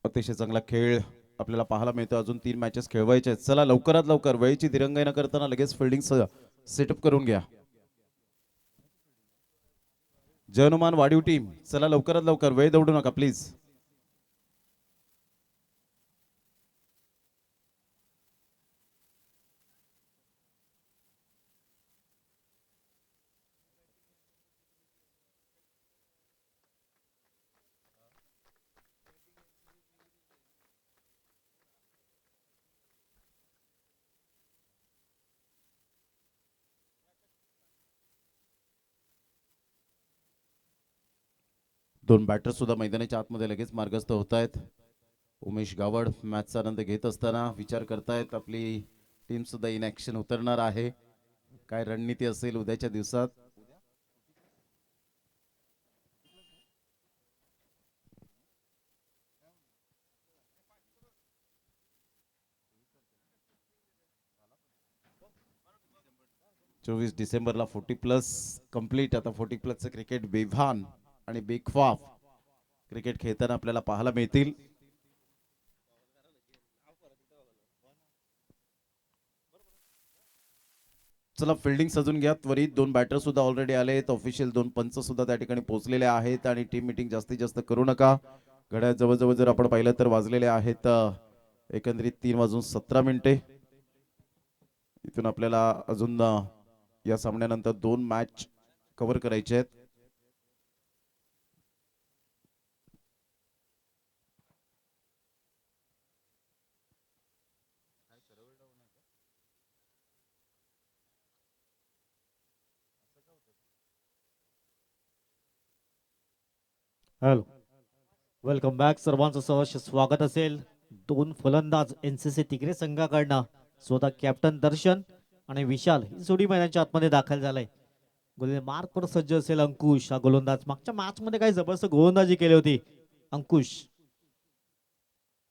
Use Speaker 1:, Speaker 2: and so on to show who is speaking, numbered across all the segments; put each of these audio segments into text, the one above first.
Speaker 1: अतिशय चांगला खेळ आपल्याला पाहायला मिळतो. अजून 3 मॅचेस खेळवायचे आहेत. चला लवकरात लवकर वेळेची दिरंगाई न करताना लगेच फिल्डिंग सेटअप करून घ्या. जयनुमान वाडीव टीम चला लवकरात लवकर, वेळ दौडू नका प्लीज. दोन बॅटर सुद्धा मैदानाच्या आतमध्ये लगेच मार्गस्थ होत आहेत. उमेश गावड मॅचचा आनंद घेत असताना विचार करतायत आपली टीम सुद्धा इन ऍक्शन उतरणार आहे. काय रणनीती असेल उद्याच्या दिवसात. चोवीस डिसेंबरला 40+ कंप्लीट. आता 40+चं क्रिकेट बेभान आणि बेख्वाफ क्रिकेट खेळताना आपल्याला पाहायला मिळतील. चला फिल्डिंग सजून घ्या त्वरित. दोन बॅटर सुद्धा ऑलरेडी आले आहेत. ऑफिशियल 2 पंच सुद्धा त्या ठिकाणी पोहोचलेले आहेत आणि टीम मीटिंग जास्तीत जास्त करू नका. घड्याळ जवळजवळ जर आपण पाहिलं तर वाजलेले आहेत एकंदरीत 3:17. इथून आपल्याला अजून या सामन्यानंतर 2 मॅच कव्हर करायचे आहेत.
Speaker 2: Hello, welcome back. सर्वांचं सहर्ष स्वागत असेल. दोन फलंदाज एनसीसी तिगरे संघाकडनं स्वतः कॅप्टन दर्शन आणि विशाल ही जोडी मैदानाच्या आतमध्ये दाखल झालाय. गोलंदाज मार्कवर सज्ज असेल अंकुश. हा गोलंदाज मागच्या मॅच मध्ये काही जबरदस्त गोलंदाजी केली होती अंकुश,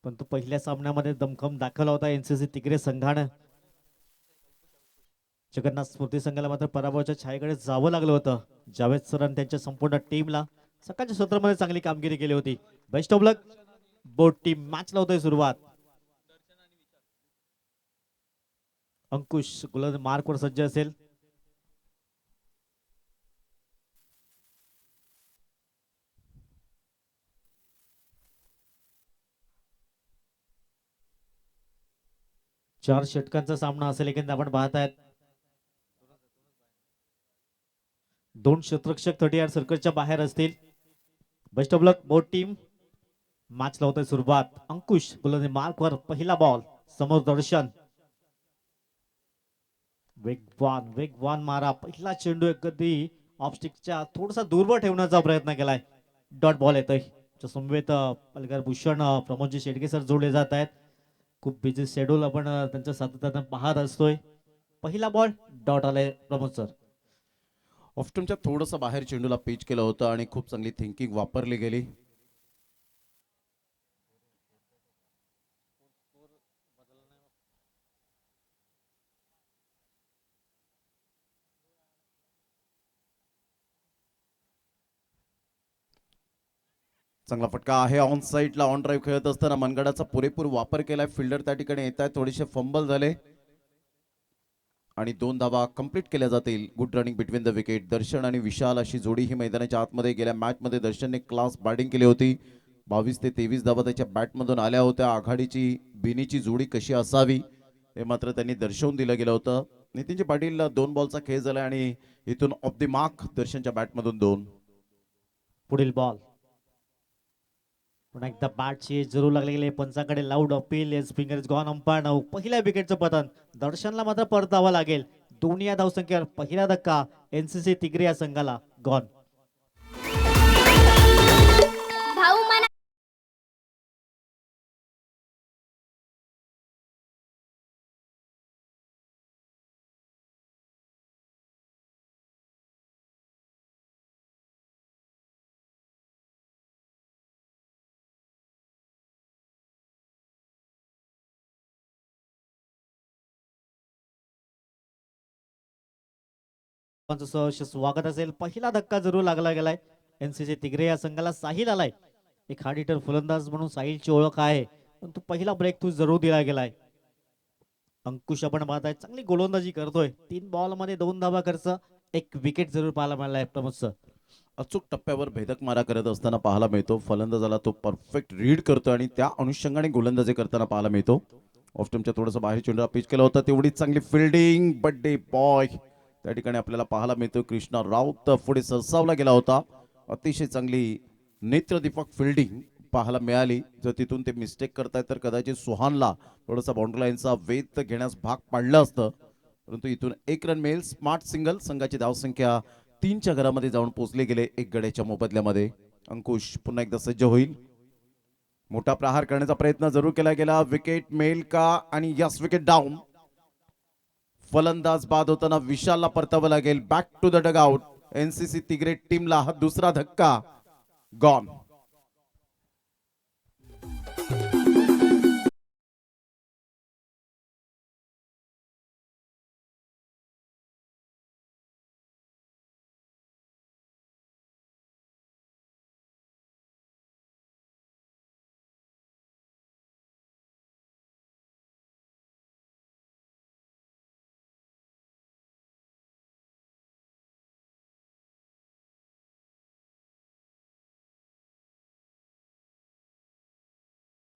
Speaker 2: पण तो पहिल्या सामन्यामध्ये दमखम दाखवला होता एनसीसी तिगरे संघानं. जगन्नाथ स्मृती संघाला मात्र पराभवाच्या छायेकडे जावं लागलं होतं. जावेद सर आणि त्यांच्या संपूर्ण टीमला सकाळच्या सत्रामध्ये चांगली कामगिरी केली होती. Best of luck. Boat team मॅचला होतोय सुरुवात. अंकुश गोलंदाज मार्कवर सज्ज असेल. चार षटकांचा सामना असेल एकंदर आपण पाहतायत. दोन क्षेत्ररक्षक 30 सर्कलच्या बाहेर असतील. Best of luck boat team. Match लावतोय सुरुवात. अंकुश गोलंदाज मार्कवर पहिला बॉल. समोर दर्शन. वेगवान वेगवान मारा. पहिला चेंडू कधी ऑफस्टिकच्या थोडासा दूरवर ठेवण्याचा प्रयत्न केलाय. डॉट बॉल येतोय. समवेत पलकर भूषण प्रमोदजी शेडगे सर जोडले जात आहेत. खूप बिझी शेड्यूल आपण त्यांचं सातत्यानं पाहत असतोय. पहिला बॉल डॉट आलाय प्रमोद सर.
Speaker 1: ऑफ्टमच्या थोडंसं बाहेर चेंडूला पिच केलं होतं आणि खूप चांगली थिंकिंग वापरली गेली. चांगला फटका आहे ऑन साईडला. ऑन ड्राईव्ह खेळत असताना मनगडाचा पुरेपूर वापर केलाय. फिल्डर त्या ठिकाणी येत आहेत. थोडेसे फंबल झाले आणि 2 धावा कंप्लीट केल्या जातील. Good running between the wicket. Darshan आणि विशाल अशी जोडी ही मैदानाच्या आतमध्ये गेल्या मॅचमध्ये दर्शनने क्लास बॅटिंग केली होती. 22 ते 23 धावा त्याच्या बॅटमधून आल्या होत्या. आघाडीची बिनीची जोडी कशी असावी हे मात्र त्यांनी दर्शवून दिलं गेलं होतं. नितीनजी पाटील 2 बॉलचा खेळ झाला आणि इथून ऑफ द मार्क दर्शनच्या बॅटमधून 2.
Speaker 2: पुढील बॉल. पुन्हा एकदा बॅटची जरूर लागले गेले पंचाकडे. Loud appeal. Finger is gone. Umpire now. पहिल्या विकेटचं पतन. दर्शनला मात्र परतावा लागेल. दोन्ही या धावसंख्येवर पहिला धक्का एनसीसी तिगरे या संघाला गॉन. सहर्ष स्वागत असेल. पहिला धक्का जरूर लागला गेलाय एनसीसी तिगरे या संघाला. साहिल आलाय एक हार्ड हिटर फलंदाज म्हणून साहिलची ओळख आहे, पण तो पहिला ब्रेक थ्रू जरूर दिला गेलाय. अंकुश आपण पाहताय चांगली गोलंदाजी करतोय. 3 बॉल मध्ये 2 धावा खर्च, एक विकेट जरूर पाहायला मिळालाय प्रमोद सर.
Speaker 1: अचूक टप्प्यावर भेदक मारा करत असताना पाहायला मिळतो. फलंदाजाला तो परफेक्ट रीड करतो आणि त्या अनुषंगाने गोलंदाजी करताना पाहायला मिळतो. ऑफ स्टंपच्या थोडंसं बाहेर चेंडूला पिच केला होता, तेवढीच चांगली फिल्डिंग. बड्डे बॉय त्या ठिकाणी आपल्याला पाहायला मिळतो. कृष्णा राऊत पुढे सरसावला गेला होता. अतिशय चांगली नेत्रदीपक फिल्डिंग पाहायला मिळाली. जर तिथून ते मिस्टेक करतायत तर कदाचित सुहानला थोडासा बाउंड्री लाईनचा वेध घेण्यास भाग पाडलं असतं, परंतु इथून एक रन मिळेल. Smart single. संघाची धावसंख्या 3च्या घरामध्ये जाऊन पोहोचले गेले एक गड्याच्या मोबदल्यामध्ये. अंकुश पुन्हा एकदा सज्ज होईल. मोठा प्रहार करण्याचा प्रयत्न जरूर केला गेला. विकेट मिळेल का? आणि यस, विकेट डाऊन. फलंदाज बाद होताना विशालला परतावं लागेल. Back to the dugout. NCC तिग्रे टीमला हा दुसरा धक्का. गॉन.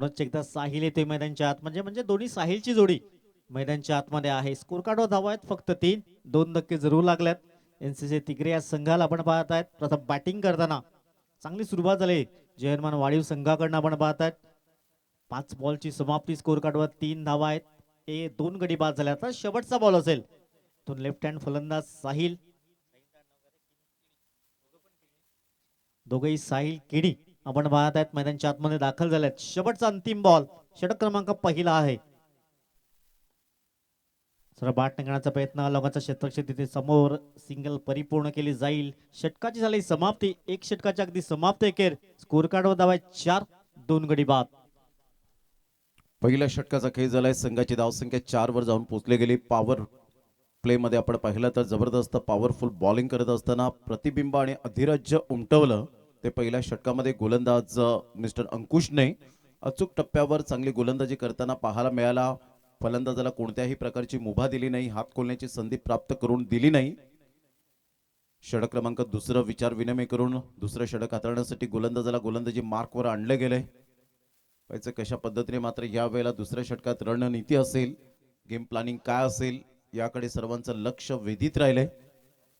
Speaker 2: पुनश्च एकदा साहिल येतोय मैदानच्या आत, म्हणजे दोन्ही साहिलची जोडी मैदानच्या आतमध्ये आहे. स्कोर कार्डवर धावा आहेत फक्त 3. 2 धक्के जरूर लागल्यात. एनसीसी तिग्रे या संघाला आपण पाहत आहेत. प्रथम बॅटिंग करताना चांगली सुरुवात झाली जयनमान वाढीव संघाकडनं आपण पाहत आहेत. 5 बॉलची समाप्ती. स्कोर कार्डवर 3 धावा आहेत. 2 गडी बाद झाल्या. आता शेवटचा बॉल असेल तो लेफ्ट हँड फलंदाज साहिल. दोघेही साहिल केडी आपण पाहत आहेत मैदानच्या आतमध्ये दाखल झालेत. शेवटचा अंतिम बॉल. षटक क्रमांक पहिला आहे. सर बाट टाकण्याचा प्रयत्न. लोकांचा क्षेत्रक्षेत्र तिथे समोर सिंगल परिपूर्ण केली जाईल. षटकाची झाली समाप्ती. एक षटकाची अगदी समाप्ती अखेर. स्कोर कार्डवर धावा 4. 2 गडी बाद.
Speaker 1: पहिल्या षटकाचा खेळ झालाय. संघाची धावसंख्या 4 वर जाऊन पोहोचले गेली. पॉवर प्ले मध्ये आपण पाहिलं तर जबरदस्त पॉवरफुल बॉलिंग करत असताना प्रतिबिंब आणि अधिराज्य उमटवलं ते पहिल्या षटकामध्ये गोलंदाज मिस्टर अंकुशने. अचूक टप्प्यावर चांगली गोलंदाजी करताना पाहायला मिळाला. फलंदाजाला कोणत्याही प्रकारची मुभा दिली नाही, हात खोलण्याची संधी प्राप्त करून दिली नाही. षटक क्रमांक दुसरं विचार विनिमय करून दुसरं षटक हाताळण्यासाठी गोलंदाजाला गोलंदाजी मार्कवर आणले गेले. पाहिजे कशा पद्धतीने मात्र यावेळेला दुसऱ्या षटकात रणनीती असेल, गेम प्लॅनिंग काय असेल याकडे सर्वांचं लक्ष वेधित राहिले.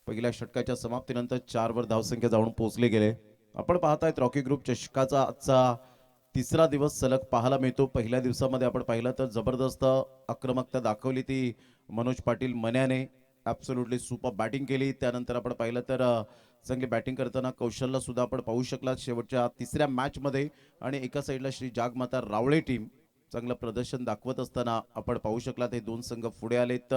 Speaker 1: पहिल्या षटकाच्या समाप्तीनंतर 4 वर धावसंख्या जाऊन पोहोचले गेले. आपण पाहतायत रॉकी ग्रुप चषकाचा आजचा तिसरा दिवस सलग पाहायला मिळतो. पहिल्या दिवसामध्ये आपण पाहिलं तर जबरदस्त आक्रमकता दाखवली ती मनोज पाटील मन्याने. ॲब्सोल्युटली सुपर बॅटिंग केली. त्यानंतर आपण पाहिलं तर चांगली बॅटिंग करताना कौशल्य सुद्धा आपण पाहू शकला शेवटच्या तिसऱ्या मॅच मध्ये. आणि एका साईडला श्री जागमाता रावळे टीम चांगलं प्रदर्शन दाखवत असताना आपण पाहू शकला. ते 2 संघ पुढे आलेत.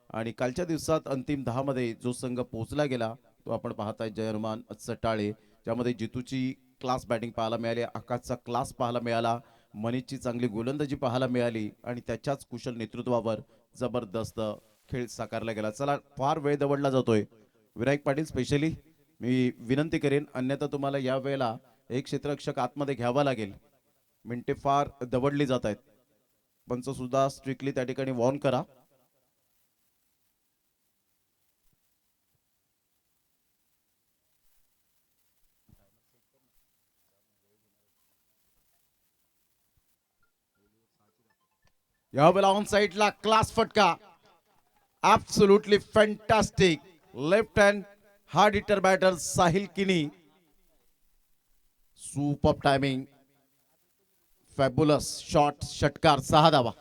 Speaker 1: आणि कालच्या दिवसात अंतिम 10 मध्ये जो संघ पोहोचला गेला तो आपण पाहताय जयरमान सटाळे, ज्यामध्ये जितूची क्लास बॅटिंग पाहायला मिळाली, आकाशचा क्लास पाहायला मिळाला, मनीषची चांगली गोलंदाजी पाहायला मिळाली आणि त्याच्याच कुशल नेतृत्वावर जबरदस्त खेळ साकारला गेला. चला, फार वेळ दवडला जातोय. विनायक पाटील स्पेशली मी विनंती करेन, अन्यथा तुम्हाला या वेळेला एक क्षेत्ररक्षक आतमध्ये घ्यावा लागेल. मिनिटे फार दवडली जात आहेत. पंच सुद्धा स्ट्रिक्टली त्या ठिकाणी वॉर्न करा. यावेळेला ऑन साइडला क्लास फटका. Absolutely fantastic. Left hand hard hitter batter Sahil Kini. Super timing. Fabulous shot. षटकार. 6 धावा.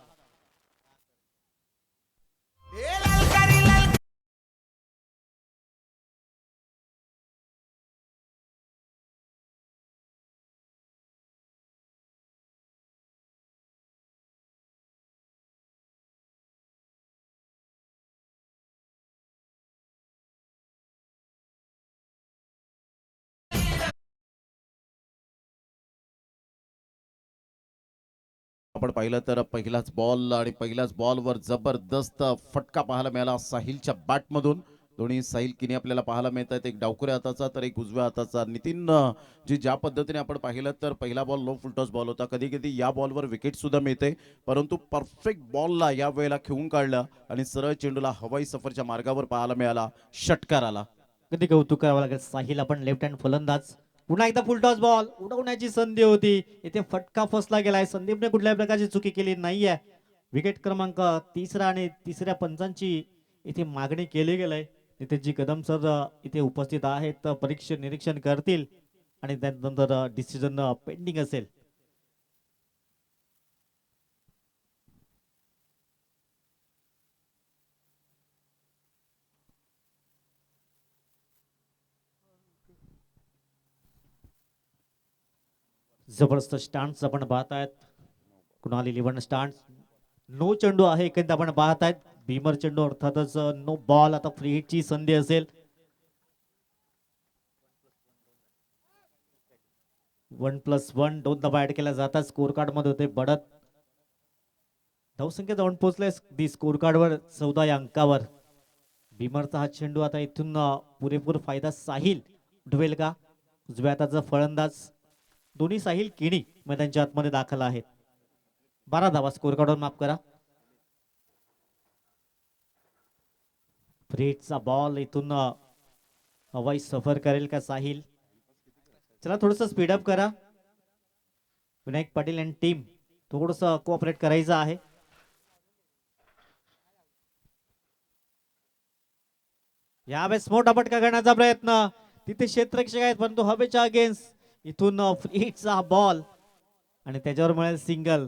Speaker 1: आपण पाहिलं तर पहिलाच बॉल आणि पहिल्याच बॉलवर जबरदस्त फटका पाहायला मिळाला साहिलच्या बॅटमधून. दोन्ही साहिल किनी आपल्याला पाहायला मिळत आहेत, एक डावकुऱ्या हाताचा तर एक उजव्या हाताचा. नितीन जी ज्या पद्धतीने आपण पाहिलं तर पहिला बॉल लो फुलटॉस बॉल होता. कधी कधी या बॉलवर विकेट सुद्धा मिळते, परंतु परफेक्ट बॉलला या वेळेला खेळून काढलं आणि सरळ चेंडूला हवाई सफरच्या मार्गावर पाहायला मिळाला, षटकार आला.
Speaker 2: कधी कौतुक करावं लागेल साहिल, आपण लेफ्ट हँड फलंदाज. पुन्हा एकदा फुलटॉस बॉल उडवण्याची संधी होती, इथे फटका फसला गेलाय. संदीपने कुठल्याही प्रकारची चुकी केली नाहीये. विकेट क्रमांक तिसरा आणि तिसऱ्या पंचांची इथे मागणी केली गेलंय. नितेशजी कदम सर इथे उपस्थित आहेत, परीक्षण निरीक्षण करतील आणि त्यानंतर डिसिजन पेंडिंग असेल. जबरदस्त स्टांड्स आपण पाहतायत, कुणाल 11 स्टांड्स. नो चेंडू आहे एकंदर आपण पाहतायत. भीमर चेंडू अर्थातच नो बॉल. आता फ्री हिटची संधी असेल. 1+1 दोन धावा ऍड केल्या जातात. स्कोर कार्ड मध्ये होते बढत. धावसंख्या जाऊन पोहोचले दी स्कोर कार्ड वर 14 या अंकावर. भीमरचा हा चेंडू आता इथून पुरेपूर फायदा साहिल उठवेल का? उजव्या हाताचा फलंदाज. दोन्ही साहिल किणी मैदानाच्या आतमध्ये दाखल आहेत. 12 धावा स्कोर कार्डवर, माफ करा. फ्रीटचा बॉल इथून हवाई सफर करेल का साहिल? चला थोडस स्पीडअप करा. विनायक पाटील आणि टीम थोडस कोऑपरेट करायचं आहे. यावेळेस मोठा फटका करण्याचा प्रयत्न. तिथे क्षेत्ररक्षक आहेत परंतु हवेच्या अगेन्स्ट. इथून फ्रीटचा बॉल आणि त्याच्यावर मिळेल सिंगल.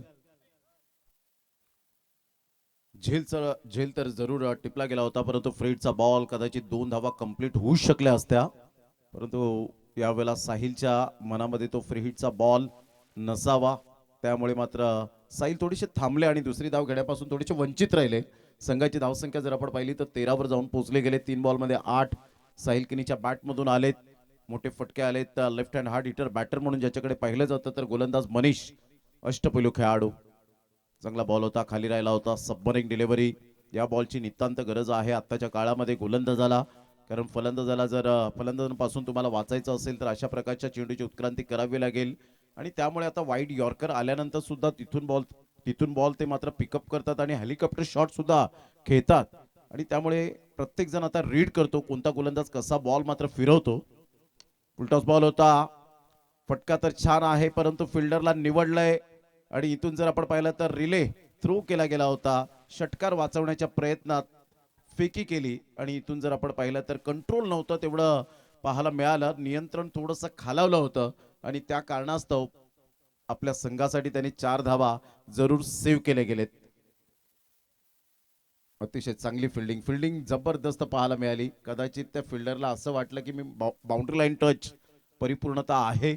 Speaker 1: झेल तर जरूर टिपला गेला होता, परंतु फ्रेडचा बॉल कदाचित 2 धावा कंप्लीट होऊ शकल्या असत्या, परंतु यावेळेला साहिलच्या मनामध्ये तो फ्री हिटचा बॉल नसावा, त्यामुळे मात्र साहिल थोडेसे थांबले आणि दुसरी धाव घेण्यापासून थोडेसे वंचित राहिले. संघाची धावसंख्या जर आपण पाहिली तर 13 वर जाऊन पोहोचले गेले. 3 बॉलमध्ये 8 साहिल किनीच्या बॅटमधून आलेत. मोठे फटके आलेत. Left hand hard hitter batter म्हणून ज्याच्याकडे पाहिलं जातं तर गोलंदाज मनीष, अष्टपैलू खेळाडू. चांगला बॉल होता, खाली राहिला होता. सबमरिंग डिलिव्हरी. या बॉलची नितांत गरज आहे आत्ताच्या काळामध्ये गोलंदाजाला, कारण फलंदाजाला जर फलंदाजांपासून तुम्हाला वाचायचं असेल तर अशा प्रकारच्या चेंडूची उत्क्रांती करावी लागेल. आणि त्यामुळे आता वाईड यॉर्कर आल्यानंतर सुद्धा तिथून बॉल ते मात्र पिकअप करतात आणि हेलिकॉप्टर शॉट सुद्धा खेळतात. आणि त्यामुळे प्रत्येक जण आता रीड करतो कोणता गोलंदाज कसा बॉल मात्र फिरवतो. फुलटॉस बॉल होता. फटका तर छान आहे, परंतु फिल्डरला निवडलंय आणि इथून जर आपण पाहिलं तर रिले थ्रो केला गेला होता. षटकार वाचवण्याच्या प्रयत्नात फेकी केली आणि इथून जर आपण पाहिलं तर कंट्रोल नव्हतं तेवढं पाहायला मिळालं. नियंत्रण थोडंसं खालावलं होतं आणि त्या कारणास्तव आपल्या संघासाठी त्यांनी 4 धावा जरूर सेव्ह केले गेलेत. अतिशय चांगली फिल्डिंग जबरदस्त पाहायला मिळाली. कदाचित त्या फिल्डरला असं वाटलं की मी बाउंड्री लाईन टच परिपूर्णता आहे.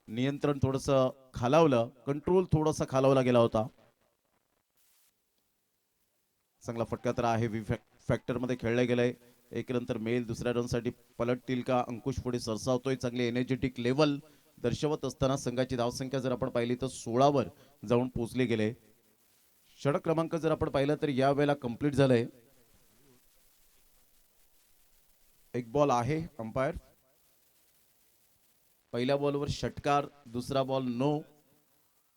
Speaker 1: नियंत्रण थोडंसं खालावलं, कंट्रोल थोडासा खालावला गेला होता. चांगला फटका तर आहे. फॅक्टर मध्ये खेळले गेलंय. एक नंतर मेल दुसऱ्या रन साठी पलटतील का? अंकुश पुढे सरसावतोय. चांगली एनर्जेटिक लेवल दर्शवत असताना संघाची धावसंख्या जर आपण पाहिली तर 16 वर जाऊन पोहोचले गेले. षटक क्रमांक जर आपण पाहिलं तर या वेळेला कंप्लीट झालंय. एक बॉल आहे. अंपायर पहिल्या बॉलवर षटकार, दुसरा बॉल नो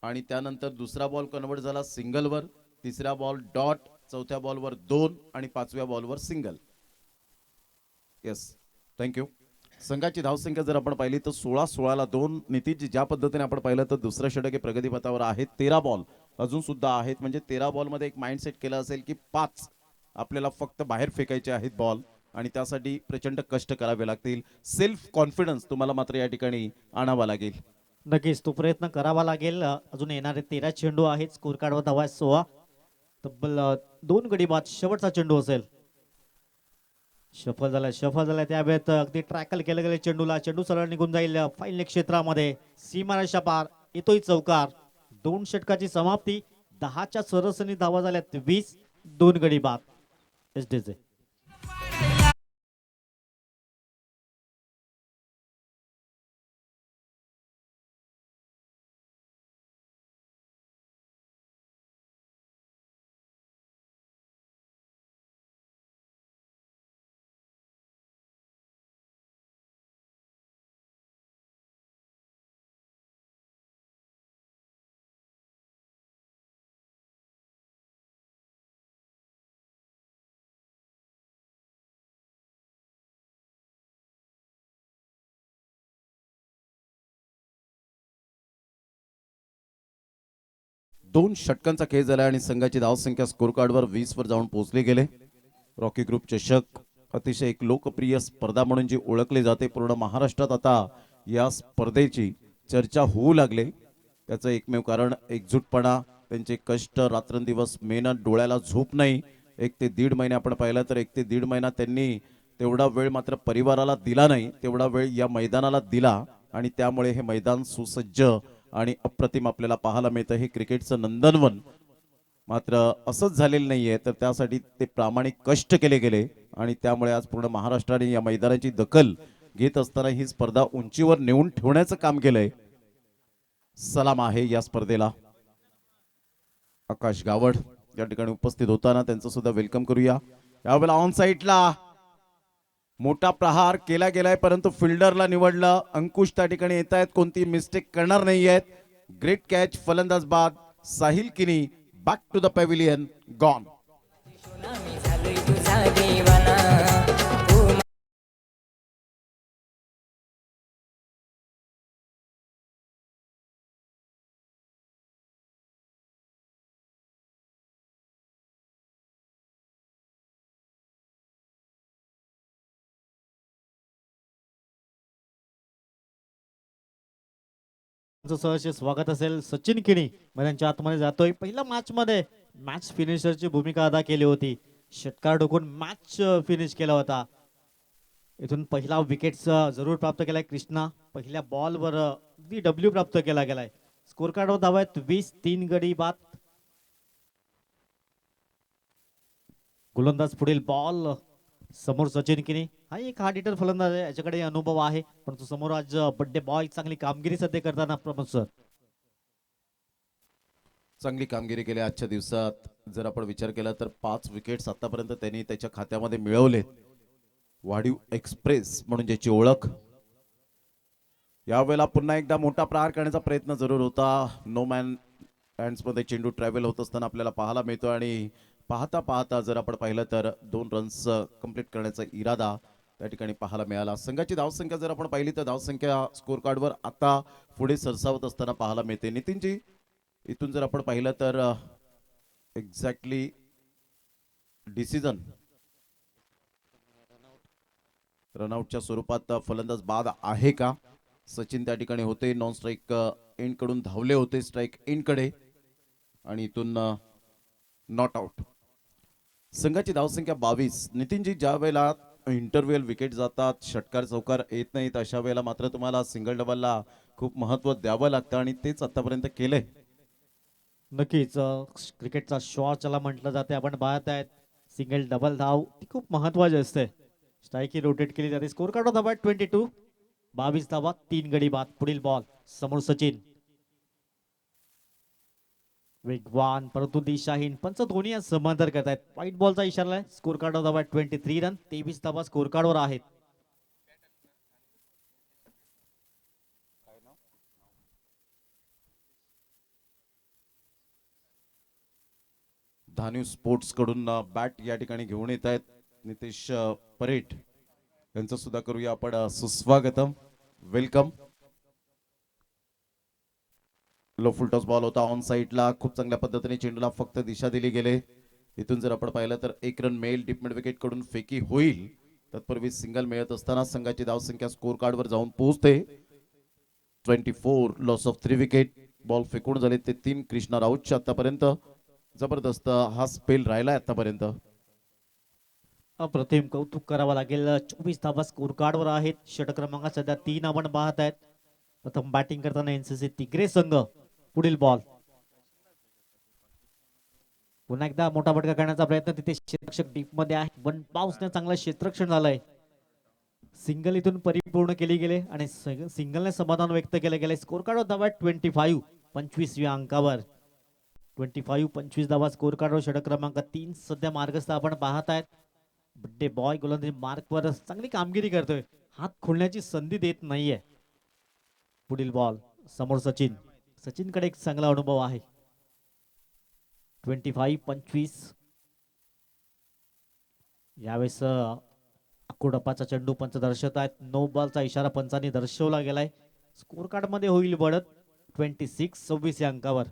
Speaker 1: आणि त्यानंतर दुसरा बॉल कन्वर्ट झाला सिंगलवर, तिसरा बॉल डॉट, चौथ्या बॉलवर 2 आणि पाचव्या बॉलवर सिंगल. Yes, thank you. संघाची धावसंख्या जर आपण पाहिली तर 16-16ला 2. नितीश ज्या पद्धतीने आपण पाहिलं तर दुसरं षटक हे प्रगतीपथावर आहे. 13 बॉल अजून सुद्धा आहेत, म्हणजे 13 बॉल मध्ये एक माइंडसेट केला असेल की 5 आपल्याला फक्त बाहेर फेकायचे आहेत बॉल आणि त्यासाठी प्रचंड कष्ट करावे लागतील. सेल्फ कॉन्फिडन्स तुम्हाला मात्र या ठिकाणी आणावा लागेल.
Speaker 2: नक्कीच तो प्रयत्न करावा लागेल. अजून येणारे 13 चेंडू आहेत. स्कोर कार्डवर धावा 16. तब्बल 2 गडी बाद शेवटचा चेंडू असेल. सफल झालाय त्यावेळेत अगदी ट्रॅकल केलं गेलं चेंडूला. चेंडू सरळ निघून जाईल फाईनल क्षेत्रामध्ये. सीमारेषा पार येतोय चौकार. 2 षटकाची समाप्ती. 10च्या सरसनी धावा झाल्यात 20. 2 गडी बाद. एसडीचे
Speaker 1: 2 षटकांचा खेळ झाला आणि संघाची धावसंख्या स्कोर कार्डवर 20 वर जाऊन पोहोचली गेले. रॉकी ग्रुप चषक अतिशय एक लोकप्रिय स्पर्धा म्हणून जी ओळखली जाते, पूर्ण महाराष्ट्रात आता या स्पर्धेची चर्चा होऊ लागले. त्याचं एकमेव कारण एकजूटपणा, त्यांचे कष्ट, रात्रंदिवस मेहनत, डोळ्याला झोप नाही. 1 ते 1.5 महिने आपण पाहिलं तर 1 ते 1.5 महिना त्यांनी तेवढा वेळ मात्र परिवाराला दिला नाही, तेवढा वेळ या मैदानाला दिला आणि त्यामुळे हे मैदान सुसज्ज आणि अप्रतिम आपल्याला पाहायला मिळतं. हे क्रिकेटचं नंदनवन मात्र असंच झालेलं नाहीये, तर त्यासाठी ते प्रामाणिक कष्ट केले गेले आणि त्यामुळे आज पूर्ण महाराष्ट्राने या मैदानाची दखल घेत असताना ही स्पर्धा उंचीवर नेऊन ठेवण्याचं काम केलंय. सलाम आहे या स्पर्धेला. आकाश गावड या ठिकाणी उपस्थित होताना त्यांचं सुद्धा वेलकम करूया. यावेळेला ऑन साईडला मोठा प्रहार केला गेलाय, परंतु फिल्डरला निवडलं. अंकुश त्या ठिकाणी येत आहेत, कोणती मिस्टेक करणार नाहीयेत. ग्रेट कॅच, फलंदाज बाद Sahil Kini. Back to the pavilion, gone.
Speaker 2: सहर्ष स्वागत असेल. सचिन किणी मैदानाच्या आतमध्ये जातोय. पहिल्या मॅच मध्ये मॅच फिनिशरची भूमिका अदा केली होती. षटकार ठोकून मॅच फिनिश केला होता. इथून पहिला विकेट जरूर प्राप्त केलाय कृष्णा. पहिल्या बॉलवर डब्ल्यू प्राप्त केला गेलाय. स्कोर कार्डवर धावा आहेत 20, 3 गडी बाद. गोलंदाज पुढील बॉल समोर सचिन किनी. हा एक हार्ड हिटर फलंदाज आहे, याच्याकडे अनुभव आहे, परंतु समोर आज बड्डे बॉय चांगली कामगिरी सध्या करताना प्रमोद सर.
Speaker 1: चांगली कामगिरी केली आजच्या दिवसात. जर आपण विचार केला तर 5 विकेट्स आतापर्यंत त्यांनी त्याच्या खात्यामध्ये मिळवले. वाढीव एक्सप्रेस म्हणून ज्याची ओळख. यावेळेला पुन्हा एकदा मोठा प्रहार करण्याचा प्रयत्न जरूर होता. नो मॅन हँड्स मध्ये चेंडू ट्रॅव्हल होत असताना आपल्याला पाहायला मिळतो आणि पाहता पाहता जर आपण पाहिलं तर 2 रन्स कंप्लीट करण्याचा इरादा त्या ठिकाणी पाहायला मिळाला. संघाची धावसंख्या जर आपण पाहिली तर धावसंख्या स्कोर कार्डवर आता पुढे सरसावत असताना पाहायला मिळते. नितीनजी, इथून जर आपण पाहिलं तर एक्झॅक्टली डिसिजन रनआउटच्या स्वरूपात फलंदाज बाद आहे का? सचिन त्या ठिकाणी होते. नॉन स्ट्राईक एंड कडून धावले होते स्ट्राईक एंड कडे आणि इथून नॉट आउट. संघाची धावसंख्या 22. नितीनजी, ज्या वेळेला इंटरव्ह्यूअल विकेट जातात, षटकार चौकार येत नाहीत, अशा वेळेला मात्र तुम्हाला सिंगल डबलला खूप महत्व द्यावं लागतं आणि तेच आतापर्यंत केलंय.
Speaker 2: नक्कीच क्रिकेटचा श्वास ज्याला म्हटलं जाते, आपण पाहत आहेत सिंगल डबल धाव ती खूप महत्वाची असते. स्ट्राईक ही रोटेट केली जाते. स्कोर कार्ड धावा 22, 22 धावा, 3 गडी बाद. पुढील बॉल समोर सचिन. वेगवान परंतु दिशाहीन पंच दोन्ही आज समांतर करतायत. व्हाईट बॉलचा इशारा आहे. स्कोर कार्ड धावा 23 रन, 23 धावा स्कोर कार्डवर आहेत.
Speaker 1: धान्यू स्पोर्ट्स कडून बॅट या ठिकाणी घेऊन येत आहेत नितेश परेट. यांचं सुद्धा करूया आपण सुस्वागतम, welcome. Low full toss ball होता ऑन साईडला. खूप चांगल्या पद्धतीने चेंडूला फक्त दिशा दिली गेले. इथून जर आपण पाहिलं तर 1 रन मिळेल. डीप मिड विकेट कडून फेकी होईल. तत्पूर्वी सिंगल मिळत असताना संघाची धावसंख्या स्कोर कार्डवर जाऊन पोहोचते 24. Loss of 3 wicket. बॉल फेकून झाले ते 3 कृष्णा राऊतच्या आतापर्यंत. जबरदस्त हा स्पेल राहिला आतापर्यंत.
Speaker 2: अप्रतिम कौतुक करावं लागेल. 24 धावा स्कोर कार्डवर आहेत. षटक क्रमांक सध्या 3 आपण पाहत आहेत. प्रथम बॅटिंग करताना एनसीसी तिग्रे संघ. पुढील बॉल पुन्हा एकदा मोठा फटका करण्याचा प्रयत्न. तिथे क्षेत्ररक्षक डीप मध्ये आहे. वन बाउन्सने चांगलं क्षेत्ररक्षण झालंय. सिंगल इथून परिपूर्ण केली गेले आणि सिंगलने समाधान व्यक्त केले गेले. स्कोर कार्ड धावा 25, 25व्या अंकावर. 25, 25 धावा स्कोर कार्डवर. षटक क्रमांक 3 सध्या मार्गस्थ आपण पाहत आहेत. बड्डे बॉय गोलंदाजी मार्कवर चांगली कामगिरी करतोय. हात खोलण्याची संधी देत नाहीये. पुढील बॉल समोर सचिन. सचिनकडे एक चांगला अनुभव आहे. 25, 25. यावेळेस अकुडपाचा चेंडू पंच दर्शवत आहेत. नो बॉलचा इशारा पंचांनी दर्शवला गेलाय. स्कोर कार्ड मध्ये होईल बढत 26, 26 या अंकावर.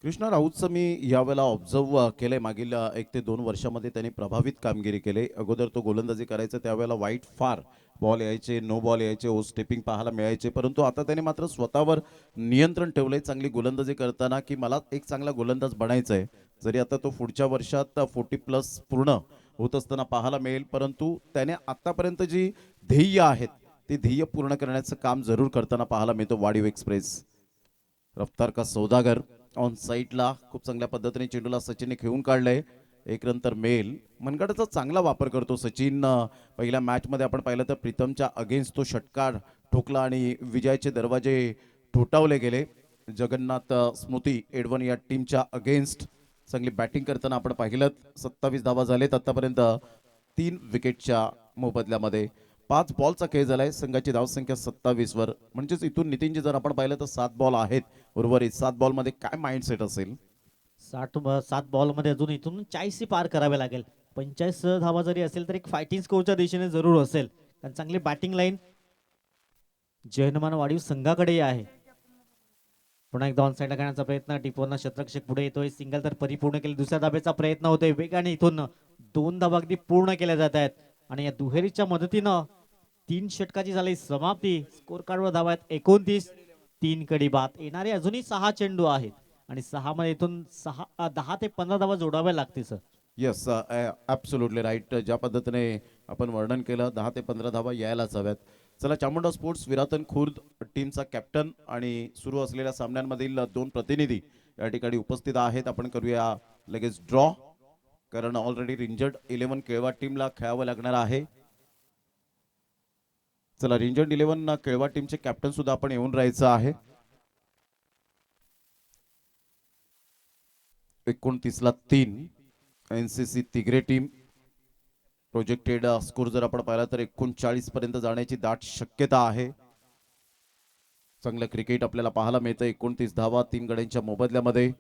Speaker 1: कृष्णा राऊतचं मी यावेळेला ऑब्झर्व केलंय मागील 1 ते 2 वर्षामध्ये त्यांनी प्रभावित कामगिरी केली. अगोदर तो गोलंदाजी करायचा त्यावेळेला वाईट फार बॉल यायचे, नो बॉल यायचे, ओ स्टेपिंग पाहायला मिळायचे. परंतु आता त्याने मात्र स्वतःवर नियंत्रण ठेवलंय चांगली गोलंदाजी करताना, की मला एक चांगला गोलंदाज बनायचं आहे. जरी आता तो पुढच्या वर्षात 40+ पूर्ण होत असताना पाहायला मिळेल, परंतु त्याने आतापर्यंत जी ध्येय आहेत, ती ध्येय पूर्ण करण्याचं काम जरूर करताना पाहायला मिळतो. वाडीव एक्सप्रेस रफ्तार का सौदागर ऑन साईडला खूप चांगल्या पद्धतीने चेंडूला सचिनने खेळून काढलंय. एक नंतर मेल मनगटाचा चांगला वापर करतो सचिन. पहिल्या मॅचमध्ये आपण पाहिलं तर प्रीतमच्या अगेन्स्ट तो षटकार ठोकला आणि विजयाचे दरवाजे ठोठावले गेले. जगन्नाथ स्मृती एडवन या टीमच्या अगेन्स्ट चांगली बॅटिंग करताना आपण पाहिलं. 27 धावा झालेत आतापर्यंत 3 विकेटच्या मोबदल्यामध्ये. 5 बॉलचा खेळ झालाय. संघाची धावसंख्या 27 वर. म्हणजेच इथून नितीनजी जर आपण पाहिलं तर 7 बॉल आहेत उर्वरित. 7 बॉलमध्ये काय माइंडसेट असेल?
Speaker 2: 7 बॉलमध्ये अजून इथून 40 पार करावे लागेल. 45 धावा जरी असेल तर एक फायटिंग स्कोरच्या दिशेने जरूर असेल, कारण चांगली बॅटिंग लाईन जयनमान वाडीव संघाकडे आहे. पुन्हा एकदा ऑन साईडला करण्याचा प्रयत्न, टिपवरनं शतरक्षक पुढे येतोय. सिंगल तर परिपूर्ण केली. दुसऱ्या धाब्याचा प्रयत्न होतोय वेगाने. इथून 2 धावा अगदी पूर्ण केल्या जात आहेत आणि या दुहेरीच्या मदतीनं 3 षटकाची झाली समाप्ती. स्कोर कार्डवर धावा आहेत 29. 3 कडी बाद. येणारे अजूनही 6 चेंडू आहेत आणि 6 मध्ये इथून 10 ते 15 धावा जोडाव्या लागतील सर.
Speaker 1: Yes, absolutely right. ज्या पद्धतीने आपण वर्णन केलं 10 ते 15 धावा यायलाच हव्यात. चला, चामुंडा स्पोर्ट्स विरातन खुर्द टीमचा कॅप्टन आणि सुरू असलेल्या सामन्यांमधील 2 प्रतिनिधी या ठिकाणी उपस्थित आहेत. आपण करूया लगेच ड्रॉ, कारण ऑलरेडी रिंजर्ड 11 केळवा टीमला खेळावं लागणार आहे. चला, रिंजर्ड 11 केळवा टीमचे कॅप्टन सुद्धा आपण येऊन राहायचं आहे. 29ला 3 NCC Tigre team. Projected score जर आपण पाहिला तर 39 पर्यंत जाण्याची दाट शक्यता आहे. चांगलं क्रिकेट आपल्याला पाहायला मिळतं. 29 धावा 3 गड्यांच्या मोबदल्यामध्ये.